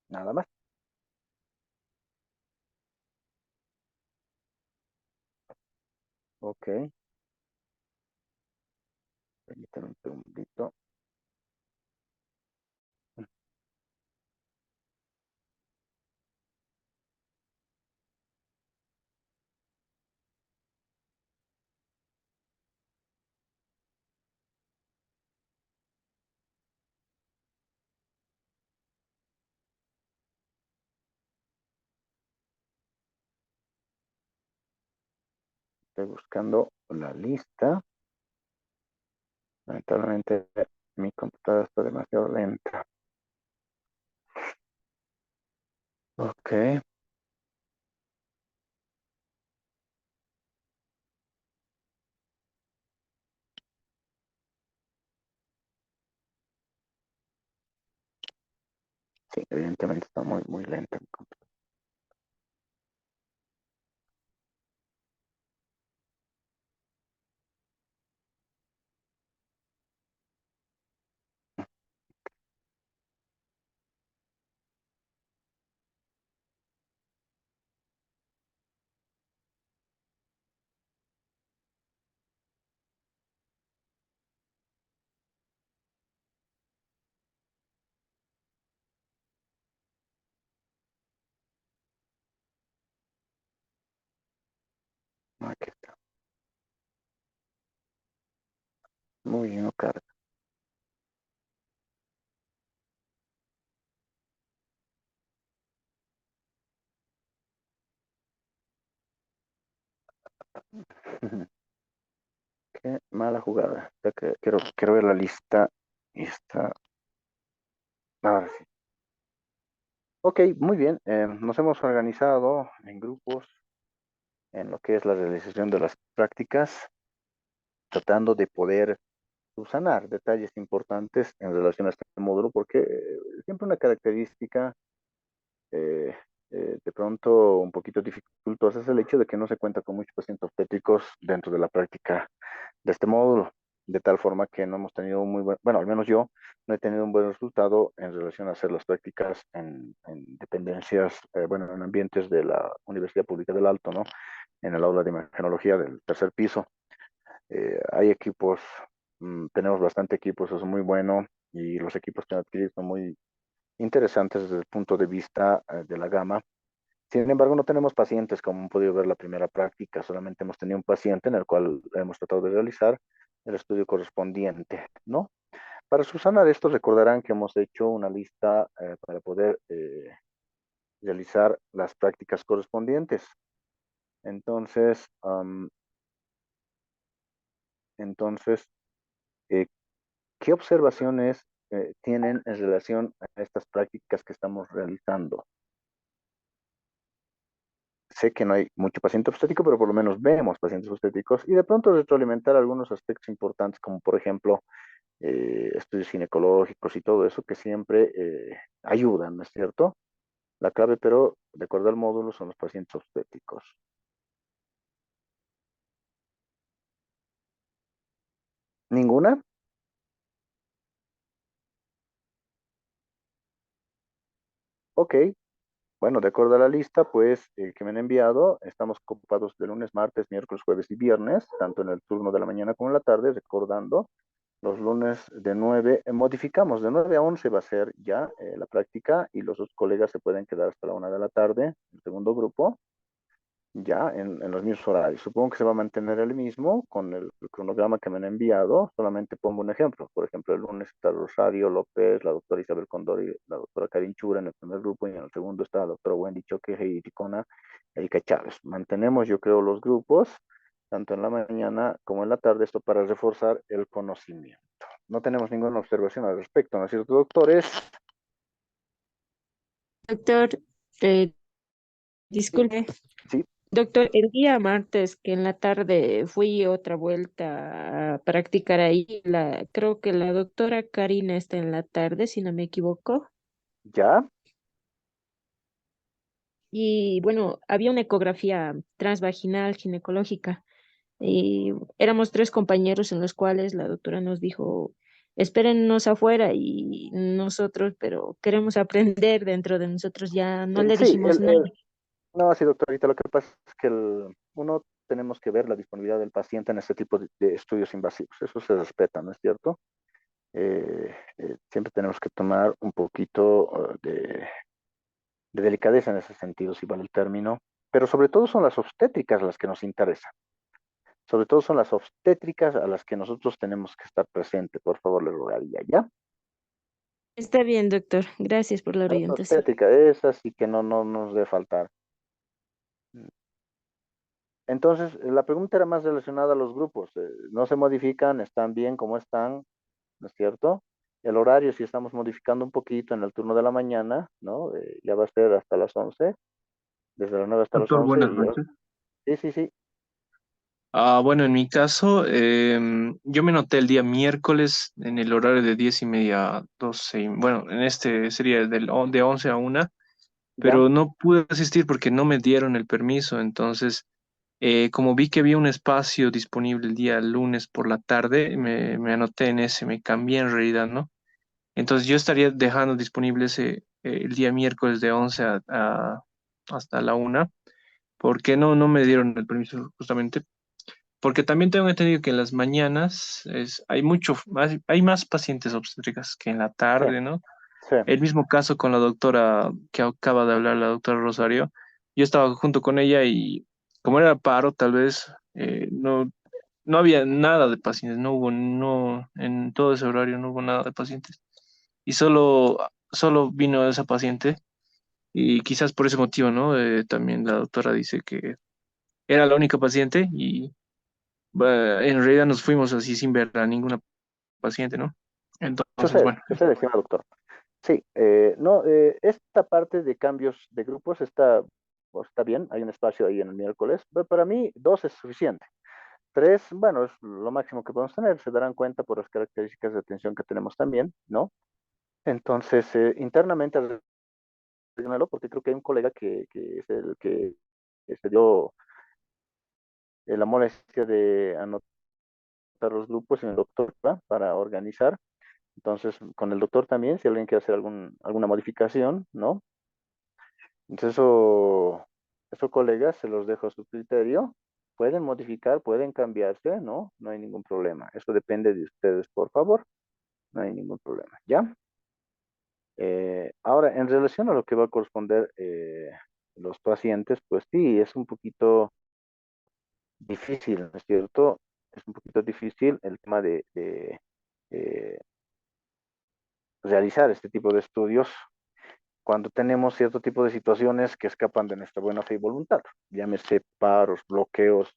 A: Nada más. Ok. Permítame un segundito. Estoy buscando la lista. Lamentablemente mi computadora está demasiado lenta. Ok. Sí, evidentemente está muy, muy lenta mi computadora. Aquí está. Muy bien, no carga. Qué mala jugada. Ya que quiero ver la lista y está. Ahora sí. Ok, muy bien. Nos hemos organizado en grupos en lo que es la realización de las prácticas, tratando de poder subsanar detalles importantes en relación a este módulo, porque siempre una característica eh, de pronto un poquito dificultosa es el hecho de que no se cuenta con muchos pacientes obstétricos dentro de la práctica de este módulo, de tal forma que no hemos tenido un muy buen, bueno, al menos yo no he tenido un buen resultado en relación a hacer las prácticas en dependencias, bueno, en ambientes de la Universidad Pública del Alto, ¿no? En el aula de imagenología del tercer piso. Hay equipos, tenemos bastante equipos, eso es muy bueno, y los equipos que han adquirido son muy interesantes desde el punto de vista de la gama. Sin embargo, no tenemos pacientes, como han podido ver la primera práctica, solamente hemos tenido un paciente en el cual hemos tratado de realizar el estudio correspondiente, ¿no? Para subsanar esto, recordarán que hemos hecho una lista para poder realizar las prácticas correspondientes. Entonces, entonces eh, ¿qué observaciones tienen en relación a estas prácticas que estamos realizando? Sé que no hay mucho paciente obstétrico, pero por lo menos vemos pacientes obstétricos y de pronto retroalimentar algunos aspectos importantes, como por ejemplo estudios ginecológicos y todo eso, que siempre ayudan, ¿no es cierto? La clave, pero de acuerdo al módulo, son los pacientes obstétricos. ¿Ninguna? Ok. Bueno, de acuerdo a la lista, pues, que me han enviado, estamos ocupados de lunes, martes, miércoles, jueves y viernes, tanto en el turno de la mañana como en la tarde, recordando, los lunes de 9, modificamos, de 9 a 11 va a ser ya la práctica y los dos colegas se pueden quedar hasta la 1 de la tarde, el segundo grupo, ya en los mismos horarios. Supongo que se va a mantener el mismo con el cronograma que me han enviado. Solamente pongo un ejemplo. Por ejemplo, el lunes está Rosario López, la doctora Isabel Condori, la doctora Karin Chura en el primer grupo y en el segundo está la doctora Wendy Choque y Ticona Erika Chávez. Mantenemos, yo creo, los grupos, tanto en la mañana como en la tarde, esto para reforzar el conocimiento. No tenemos ninguna observación al respecto, ¿no es cierto, doctores?
B: Doctor, eh,
A: Sí,
B: disculpe.
A: sí,
B: Doctor, el día martes que en la tarde fui otra vuelta a practicar ahí, creo que la doctora Karina está en la tarde, si no me equivoco.
A: ya.
B: Y bueno, había una ecografía transvaginal ginecológica y éramos tres compañeros en los cuales la doctora nos dijo, espérennos afuera y nosotros, pero queremos aprender dentro de nosotros, ya no le
A: Sí,
B: dijimos nada.
A: no, sí, doctorita, lo que pasa es que uno tenemos que ver la disponibilidad del paciente en este tipo de estudios invasivos. Eso se respeta, ¿no es cierto? Siempre tenemos que tomar un poquito de delicadeza en ese sentido, si vale el término. Pero sobre todo son las obstétricas las que nos interesan. Sobre todo son las obstétricas a las que nosotros tenemos que estar presentes. Por favor, le rogaría, ¿ya?
B: Está bien, doctor. Gracias por la
A: La
B: orientación.
A: obstétrica, esa sí que no nos debe faltar. Entonces, la pregunta era más relacionada a los grupos. No se modifican, están bien como están, ¿no es cierto? El horario, si estamos modificando un poquito en el turno de la mañana, ¿no? Ya va a ser hasta las 11, desde las 9 hasta las
C: Doctor,
A: 11.
C: buenas noches.
A: Sí, sí, sí,
C: Bueno, en mi caso, yo me noté el día miércoles en el horario de 10:30 a 12, bueno, en este sería de 11 a 1,
A: ya.
C: pero no pude asistir porque no me dieron el permiso. Entonces, como vi que había un espacio disponible el día lunes por la tarde, me anoté en ese, me cambié en realidad, ¿no? Entonces yo estaría dejando disponible el día miércoles de 11 hasta la 1. ¿Por qué no me dieron el permiso justamente? Porque también tengo entendido que en las mañanas hay mucho más, hay más pacientes obstétricas que en la
A: Sí,
C: tarde, ¿no?
A: sí.
C: El mismo caso con la doctora que acaba de hablar, la doctora Rosario. Yo estaba junto con ella y como era paro, tal vez no había nada de pacientes, en todo ese horario no hubo nada de pacientes. Y solo vino esa paciente y quizás por ese motivo, ¿no? También la doctora dice que era la única paciente y en realidad nos fuimos así sin ver a ninguna paciente, ¿no? Entonces, bueno,
A: Sucede, señor doctor. Sí, no, esta parte de cambios de grupos está, pues, está bien, hay un espacio ahí en el miércoles, pero para mí dos es suficiente. Tres, bueno, es lo máximo que podemos tener, se darán cuenta por las características de atención que tenemos también, ¿no? Entonces, internamente, arréglalo, porque creo que hay un colega que es el que se dio la molestia de anotar los grupos en el doctor, ¿va? Para organizar. Entonces, con el doctor también, si alguien quiere hacer alguna modificación, ¿no? Entonces, eso, colegas, se los dejo a su criterio. Pueden modificar, pueden cambiarse, ¿no? No hay ningún problema. Eso depende de ustedes, por favor. No hay ningún problema, ¿ya? Ahora, en relación a lo que va a corresponder los pacientes, pues sí, es un poquito difícil, ¿no es cierto? Es un poquito difícil el tema de realizar este tipo de estudios cuando tenemos cierto tipo de situaciones que escapan de nuestra buena fe y voluntad. Llámese paros, bloqueos,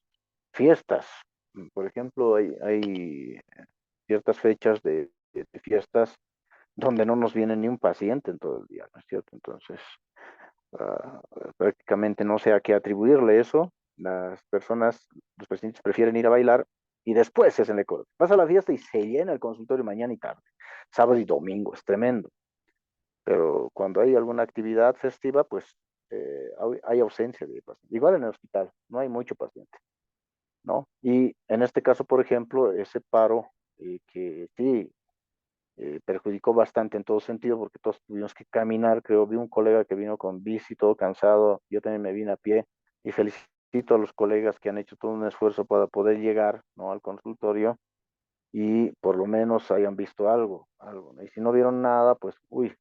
A: fiestas. Por ejemplo, hay ciertas fechas de fiestas donde no nos viene ni un paciente en todo el día, ¿no es cierto? Entonces, ah, prácticamente no sé a qué atribuirle eso. Las personas, los pacientes prefieren ir a bailar y después se hacen la ecografía. Pasa la fiesta y se llena el consultorio mañana y tarde, sábado y domingo, es tremendo. Pero cuando hay alguna actividad festiva, pues hay ausencia de pacientes. Igual en el hospital, no hay mucho paciente, ¿no? Y en este caso, por ejemplo, ese paro que sí perjudicó bastante en todo sentido porque todos tuvimos que caminar, creo, vi un colega que vino con bici todo cansado, yo también me vine a pie y felicito a los colegas que han hecho todo un esfuerzo para poder llegar, ¿no?, al consultorio y por lo menos hayan visto algo, ¿no? Y si no vieron nada, pues, uy,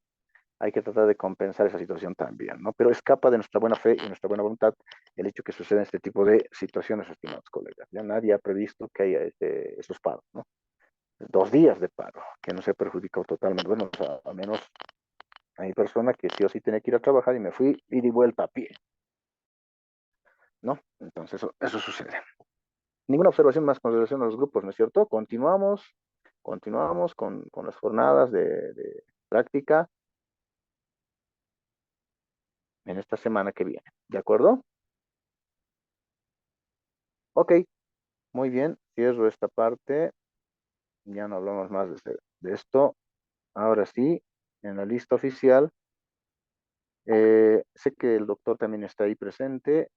A: hay que tratar de compensar esa situación también, ¿no? Pero escapa de nuestra buena fe y nuestra buena voluntad el hecho que suceda este tipo de situaciones, estimados colegas. Ya nadie ha previsto que haya esos paros, ¿no? 2 días de paro, que no se ha perjudicado totalmente. Bueno, o sea, al menos hay personas que sí o sí tenía que ir a trabajar y me fui y di vuelta a pie, ¿no? Entonces eso sucede. Ninguna observación más con relación a los grupos, ¿no es cierto? Continuamos con las jornadas de práctica en esta semana que viene, ¿de acuerdo? Ok, muy bien, cierro esta parte, ya no hablamos más de esto. Ahora sí, en la lista oficial, sé que el doctor también está ahí presente.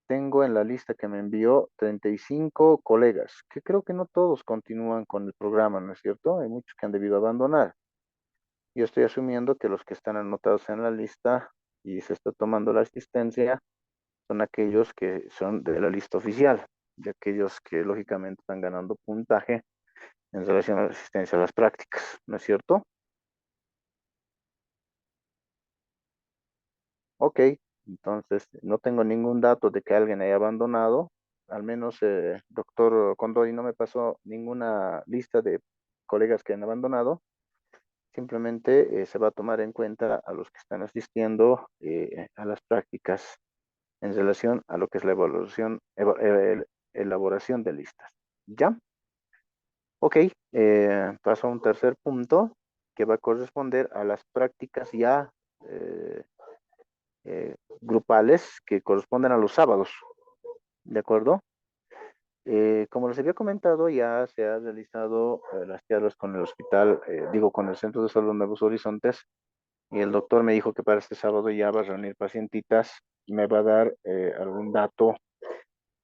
A: Tengo en la lista que me envió 35 colegas, que creo que no todos continúan con el programa, ¿no es cierto? Hay muchos que han debido abandonar. Yo estoy asumiendo que los que están anotados en la lista y se está tomando la asistencia son aquellos que son de la lista oficial, de aquellos que lógicamente están ganando puntaje en relación a la asistencia a las prácticas, ¿no es cierto? Ok, entonces no tengo ningún dato de que alguien haya abandonado, al menos doctor Condori no me pasó ninguna lista de colegas que han abandonado, simplemente se va a tomar en cuenta a los que están asistiendo a las prácticas en relación a lo que es la elaboración de listas. ¿Ya? Ok, paso a un tercer punto que va a corresponder a las prácticas ya eh, grupales que corresponden a los sábados, ¿de acuerdo? Como les había comentado, ya se ha realizado las charlas con el hospital, digo, con el Centro de Salud Nuevos Horizontes, y el doctor me dijo que para este sábado ya va a reunir pacientitas y me va a dar algún dato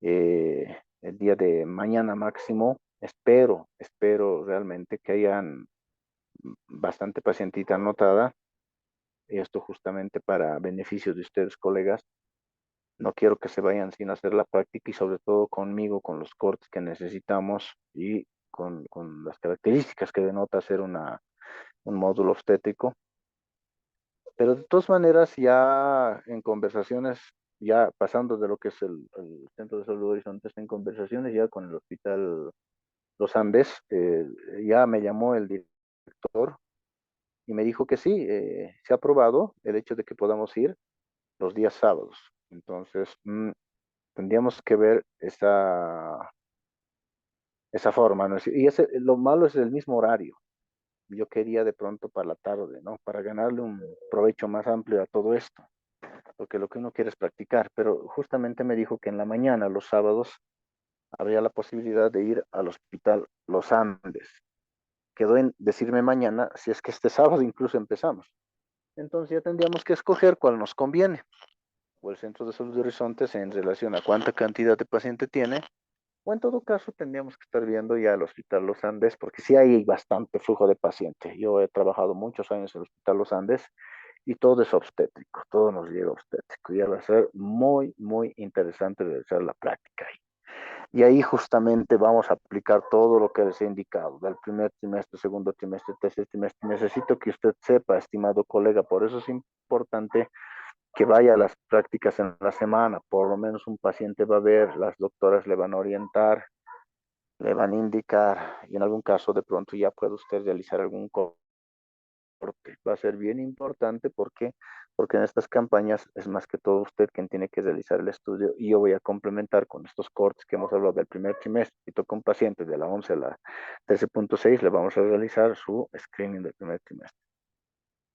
A: el día de mañana máximo. Espero realmente que hayan bastante pacientita anotada, esto justamente para beneficio de ustedes, colegas. No quiero que se vayan sin hacer la práctica y sobre todo conmigo, con los cortes que necesitamos y con las características que denota hacer un módulo obstétrico. Pero de todas maneras, ya en conversaciones, ya pasando de lo que es el Centro de Salud Horizontes, en conversaciones ya con el Hospital Los Andes, ya me llamó el director y me dijo que sí, se ha aprobado el hecho de que podamos ir los días sábados. Entonces, tendríamos que ver esa forma, ¿no? Y lo malo es el mismo horario. Yo quería de pronto para la tarde, ¿no? Para ganarle un provecho más amplio a todo esto, porque lo que uno quiere es practicar, pero justamente me dijo que en la mañana, los sábados, habría la posibilidad de ir al Hospital Los Andes. Quedó en decirme mañana si es que este sábado incluso empezamos. Entonces ya tendríamos que escoger cuál nos conviene, o el Centro de Salud de Horizontes en relación a cuánta cantidad de paciente tiene. O en todo caso, tendríamos que estar viendo ya el Hospital Los Andes, porque sí hay bastante flujo de paciente. Yo he trabajado muchos años en el Hospital Los Andes y todo es obstétrico, todo nos llega obstétrico. Ya va a ser muy, muy interesante realizar la práctica ahí. Y ahí justamente vamos a aplicar todo lo que les he indicado, del primer trimestre, segundo trimestre, tercer trimestre. Necesito que usted sepa, estimado colega, por eso es importante que vaya a las prácticas en la semana, por lo menos un paciente va a ver, las doctoras le van a orientar, le van a indicar y en algún caso de pronto ya puede usted realizar algún corte. Va a ser bien importante porque en estas campañas es más que todo usted quien tiene que realizar el estudio y yo voy a complementar con estos cortes que hemos hablado del primer trimestre. Si toca un paciente de la 11 a la 13.6, le vamos a realizar su screening del primer trimestre.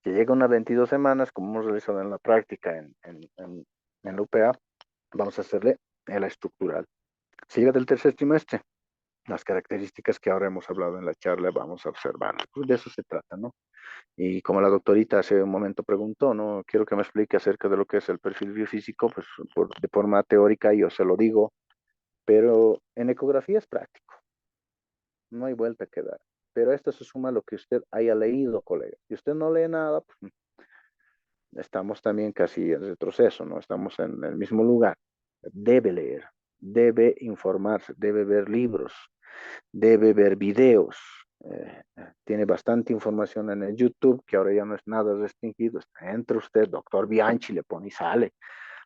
A: Si llega unas 22 semanas, como hemos realizado en la práctica en la UPA, vamos a hacerle la estructural. Si llega del tercer trimestre, las características que ahora hemos hablado en la charla vamos a observar. Pues de eso se trata, ¿no? Y como la doctorita hace un momento preguntó, ¿no? Quiero que me explique acerca de lo que es el perfil biofísico, pues de forma teórica yo se lo digo, pero en ecografía es práctico, no hay vuelta que dar. Pero a esto se suma lo que usted haya leído, colega. Si usted no lee nada, pues estamos también casi en retroceso, ¿no? Estamos en el mismo lugar. Debe leer, debe informarse, debe ver libros, debe ver videos. Tiene bastante información en el YouTube, que ahora ya no es nada restringido. Entra usted, doctor Bianchi, le pone y sale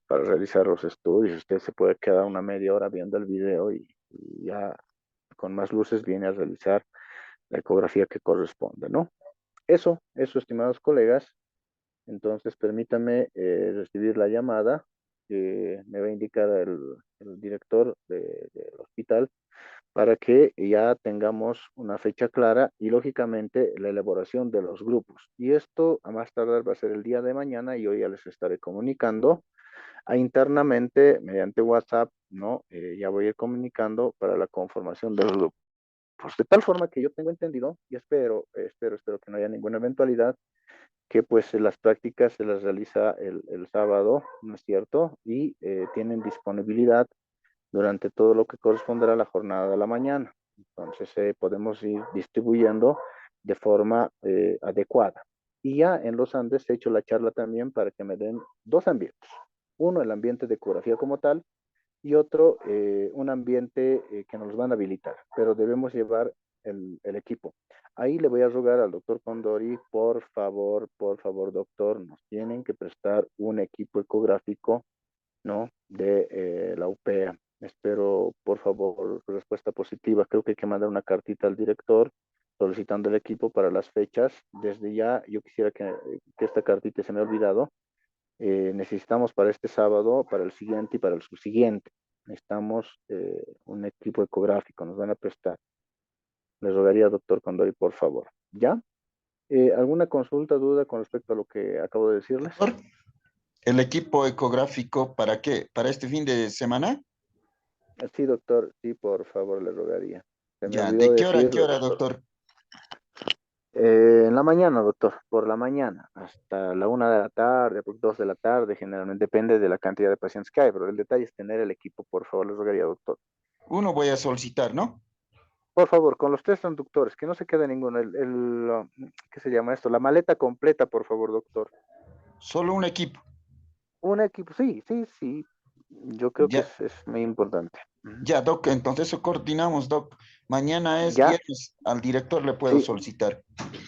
A: para realizar los estudios. Usted se puede quedar una media hora viendo el video y ya con más luces viene a realizar la ecografía que corresponde, ¿no? Eso, estimados colegas. Entonces, permítame recibir la llamada que me va a indicar el director del hospital para que ya tengamos una fecha clara y, lógicamente, la elaboración de los grupos. Y esto, a más tardar, va a ser el día de mañana y yo ya les estaré comunicando internamente mediante WhatsApp, ¿no? Ya voy a ir comunicando para la conformación del grupo. Pues de tal forma que yo tengo entendido y espero que no haya ninguna eventualidad que pues las prácticas se las realiza el sábado, ¿no es cierto? Y tienen disponibilidad durante todo lo que corresponderá a la jornada de la mañana. Entonces podemos ir distribuyendo de forma adecuada. Y ya en los Andes he hecho la charla también para que me den dos ambientes. Uno, el ambiente de ecografía como tal, y otro, un ambiente que nos van a habilitar, pero debemos llevar el equipo. Ahí le voy a rogar al doctor Condori, por favor, doctor, nos tienen que prestar un equipo ecográfico, ¿no? De la UPEA. Espero, por favor, respuesta positiva. Creo que hay que mandar una cartita al director solicitando el equipo para las fechas. Desde ya, yo quisiera que esta cartita se me ha olvidado. Necesitamos para este sábado, para el siguiente y para el subsiguiente. Necesitamos un equipo ecográfico, nos van a prestar. Les rogaría, doctor Condori, por favor. ¿Ya? ¿Alguna consulta, duda con respecto a lo que acabo de decirles?
D: Doctor, ¿el equipo ecográfico para qué? ¿Para este fin de semana?
A: Sí, doctor, sí, por favor, le rogaría. Se me
D: Ya,
A: olvidó
D: ¿de qué hora a qué
A: decirle,
D: hora,
A: doctor.
D: doctor?
A: En la mañana, doctor, por la mañana, hasta la 1 de la tarde, por 2 de la tarde, generalmente depende de la cantidad de pacientes que hay, pero el detalle es tener el equipo, por favor, les rogaría, doctor.
D: Uno voy a solicitar, ¿no?
A: Por favor, con los tres conductores, que no se quede ninguno. ¿Qué se llama esto? La maleta completa, por favor, doctor.
D: Solo un equipo.
A: Un equipo, sí, sí, sí. Yo creo que
D: Ya,
A: es muy importante. Ujú.
D: ya, doc, entonces eso coordinamos, doc. Mañana es
A: Ya,
D: viernes, al director le puedo
A: sí,
D: solicitar.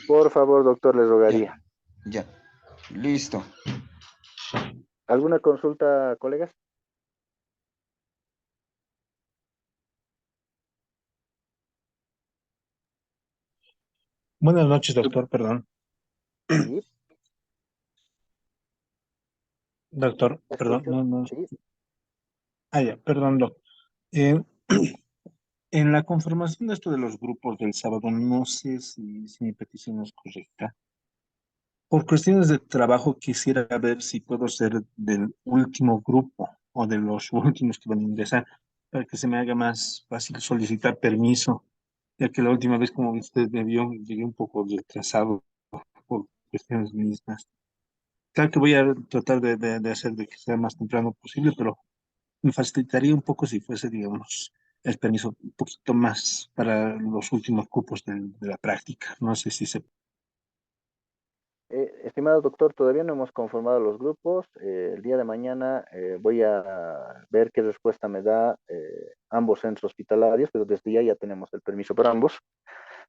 A: por favor, doctor, les
D: Ya,
A: rogaría.
D: ya, listo.
A: ¿Alguna consulta, colegas?
E: Buenas noches, doctor, perdón.
A: Sí,
E: Doctor, perdón,
A: escucho.
E: no, no.
A: Sí.
E: Ya, perdón, doc. Eh, en la conformación de esto de los grupos del sábado, no sé si mi petición es correcta. Por cuestiones de trabajo, quisiera ver si puedo ser del último grupo o de los últimos que van a ingresar, para que se me haga más fácil solicitar permiso, ya que la última vez, como usted me vio, llegué un poco retrasado por cuestiones mismas. Claro que voy a tratar de hacer de que sea más temprano posible, pero me facilitaría un poco si fuese, digamos, el permiso un poquito más para los últimos cupos de la práctica. No sé si se...
A: Estimado doctor, todavía no hemos conformado los grupos. El día de mañana voy a ver qué respuesta me da ambos centros hospitalarios, pero desde ya tenemos el permiso para ambos.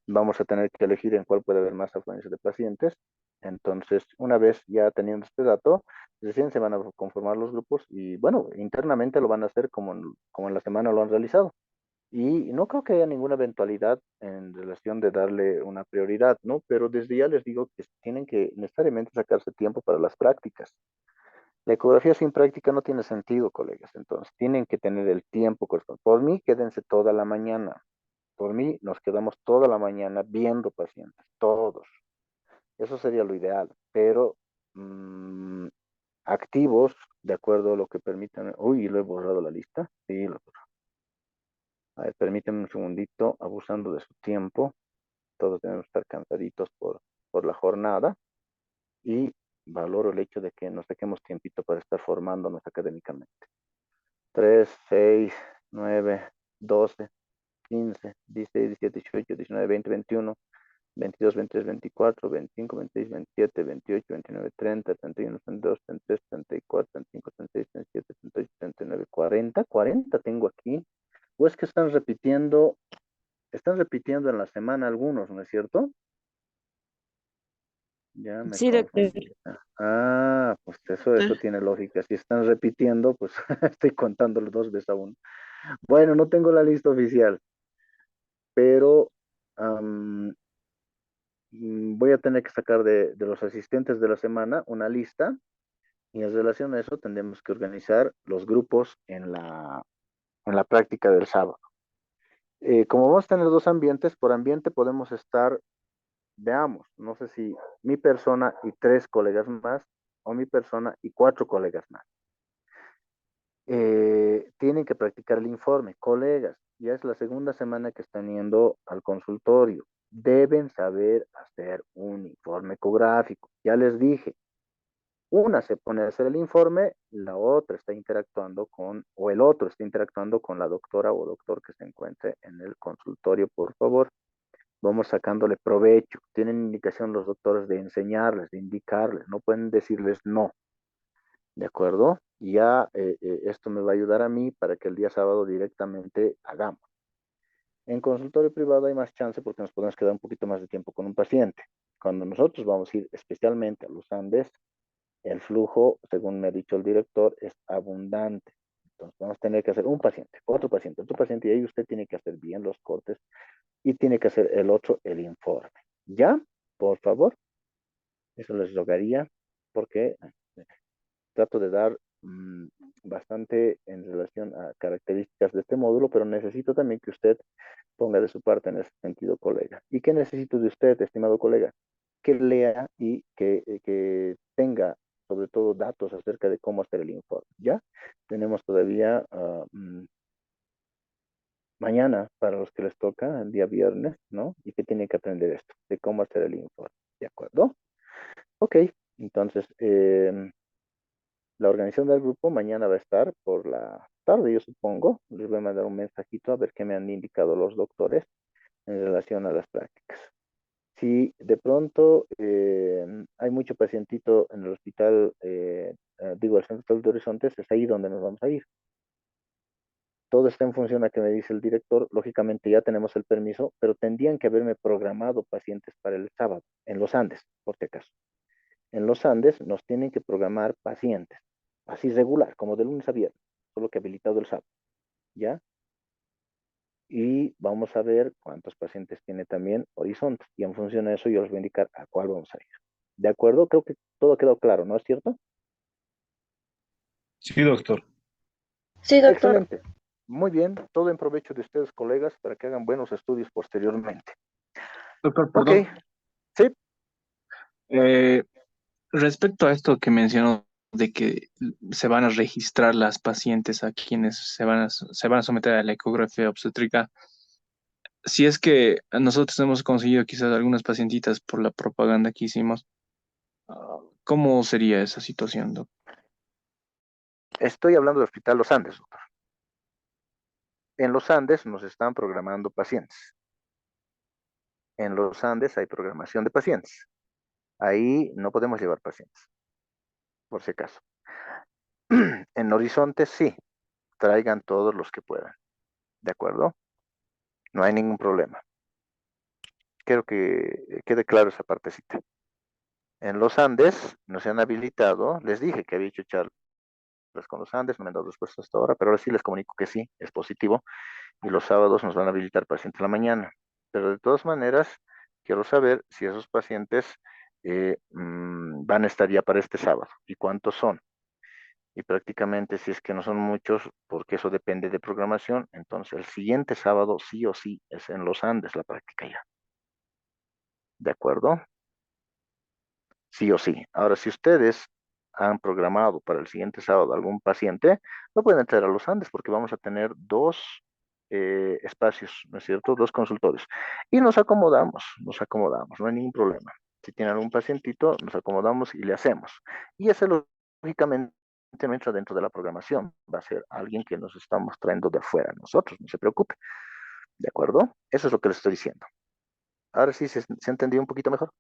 A: Vamos a tener que elegir en cuál puede haber más afluencia de pacientes. Entonces, una vez ya teniendo este dato, recién se van a conformar los grupos y bueno, internamente lo van a hacer como en la semana lo han realizado. Y no creo que haya ninguna eventualidad en relación de darle una prioridad, ¿no? Pero desde ya les digo que tienen que necesariamente sacarse tiempo para las prácticas. La ecografía sin práctica no tiene sentido, colegas. Entonces, tienen que tener el tiempo correspondiente. Por mí, quédense toda la mañana. Por mí, nos quedamos toda la mañana viendo pacientes, todos. Eso sería lo ideal. Pero activos, de acuerdo a lo que permitan. Uy, lo he borrado la lista. Sí, lo... A ver, permítanme un segundito, abusando de su tiempo. Todos debemos estar cansaditos por la jornada y valoro el hecho de que nos saquemos tiempito para estar formándonos académicamente. 3, 6, 9, 12, 15, 16, 17, 18, 19, 20, 21, 22, 23, 24, 25, 26, 27, 28, 29, 30, 31, 32, 33, 34, 35, 36, 37, 38, 39, 40. 40 tengo aquí. ¿O es que están repitiendo en la semana algunos, ¿no es cierto? Ya me
B: Sí, doctor.
A: confundí. Pues eso tiene lógica. Si están repitiendo, pues estoy contándolo dos veces aún. Bueno, no tengo la lista oficial, pero voy a tener que sacar de los asistentes de la semana una lista y en relación a eso tendremos que organizar los grupos en la práctica del sábado. Como vamos a tener dos ambientes, por ambiente podemos estar, veamos, no sé si mi persona y tres colegas más o mi persona y cuatro colegas más. Tienen que practicar el informe. Colegas, ya es la segunda semana que están yendo al consultorio. Deben saber hacer un informe ecográfico. Ya les dije, una se pone a hacer el informe, la otra está interactuando o el otro está interactuando con la doctora o doctor que se encuentre en el consultorio, por favor. Vamos sacándole provecho. Tienen indicación los doctores de enseñarles, de indicarles, no pueden decirles no. ¿De acuerdo? Ya esto me va a ayudar a mí para que el día sábado directamente hagamos. En consultorio privado hay más chance porque nos podemos quedar un poquito más de tiempo con un paciente. Cuando nosotros vamos a ir especialmente a los Andes, el flujo, según me ha dicho el director, es abundante. Entonces vamos a tener que hacer un paciente, otro paciente, y ahí usted tiene que hacer bien los cortes y tiene que hacer el otro el informe. ¿Ya? Por favor, eso les rogaría porque trato de dar bastante en relación a características de este módulo, pero necesito también que usted ponga de su parte en ese sentido, colega. ¿Y qué necesito de usted, estimado colega? Que lea y que tenga sobre todo datos acerca de cómo hacer el informe. ¿Ya? Tenemos todavía mañana para los que les toca, el día viernes, ¿no? Y que tienen que aprender esto, de cómo hacer el informe. ¿De acuerdo? Ok, entonces, la organización del grupo mañana va a estar por la tarde, yo supongo. Les voy a mandar un mensajito a ver qué me han indicado los doctores en relación a las prácticas. Si de pronto hay mucho pacientito en el hospital, digo, el Centro de Horizontes, es ahí donde nos vamos a ir. Todo está en función a que me dice el director. Lógicamente ya tenemos el permiso, pero tendrían que haberme programado pacientes para el sábado, en los Andes, por si acaso. En los Andes nos tienen que programar pacientes, así regular, como de lunes a viernes, solo que habilitado el sábado, ¿ya? Y vamos a ver cuántos pacientes tiene también Horizonte. Y en función de eso yo les voy a indicar a cuál vamos a ir. ¿De acuerdo? Creo que todo quedó claro, ¿no es cierto?
E: Sí, doctor.
B: Sí, doctor.
A: Excelente. Muy bien. Todo en provecho de ustedes, colegas, para que hagan buenos estudios posteriormente.
C: Doctor,
A: Ok.
C: perdón.
A: Sí.
C: Eh, Respecto a esto que mencionó de que se van a registrar las pacientes a quienes se van a someter a la ecografía obstétrica, si es que nosotros hemos conseguido quizás algunas pacientitas por la propaganda que hicimos, ¿cómo sería esa situación, doc?
A: Estoy hablando del Hospital Los Andes, doctor. En Los Andes nos están programando pacientes. En Los Andes hay programación de pacientes. Ahí no podemos llevar pacientes, por si acaso. En Horizonte sí, traigan todos los que puedan. ¿De acuerdo? No hay ningún problema. Quiero que quede claro esa partecita. En los Andes nos han habilitado, les dije que había hecho charlas con los Andes, no me han dado respuesta hasta ahora, pero ahora sí les comunico que sí, es positivo, y los sábados nos van a habilitar pacientes en la mañana. Pero de todas maneras, quiero saber si esos pacientes van a estar ya para este sábado y cuántos son. Y prácticamente si es que no son muchos, porque eso depende de programación, entonces el siguiente sábado sí o sí es en los Andes la práctica ya. ¿De acuerdo? Sí o sí. Ahora, si ustedes han programado para el siguiente sábado algún paciente, no pueden entrar a los Andes porque vamos a tener dos espacios, ¿no es cierto? Dos consultorios. Y nos acomodamos, no hay ningún problema. Si tienen algún pacientito, nos acomodamos y le hacemos. Y ese lógicamente no entra dentro de la programación. Va a ser alguien que nos estamos trayendo de afuera, nosotros, no se preocupe. ¿De acuerdo? Eso es lo que les estoy diciendo. Ahora sí se entendió un poquito mejor.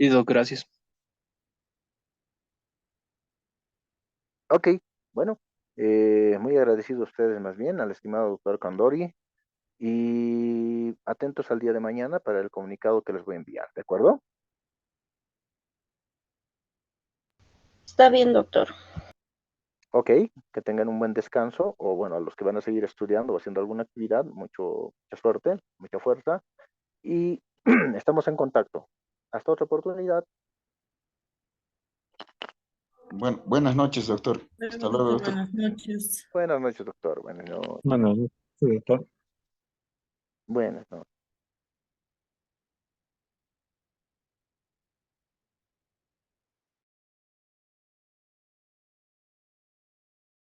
C: Y Doc, gracias.
A: Ok, bueno, muy agradecido a ustedes más bien, al estimado doctor Condori, y atentos al día de mañana para el comunicado que les voy a enviar, ¿de acuerdo?
B: Está bien, doctor.
A: Ok, que tengan un buen descanso, o bueno, a los que van a seguir estudiando o haciendo alguna actividad, mucha suerte, mucha fuerza, y estamos en contacto. Hasta otra oportunidad.
D: Bueno, buenas noches, doctor. Hasta luego, doctor.
F: Buenas noches.
A: Buenas noches, doctor. Buenas noches.
E: Bueno, sí, doctor.
A: Buenas noches.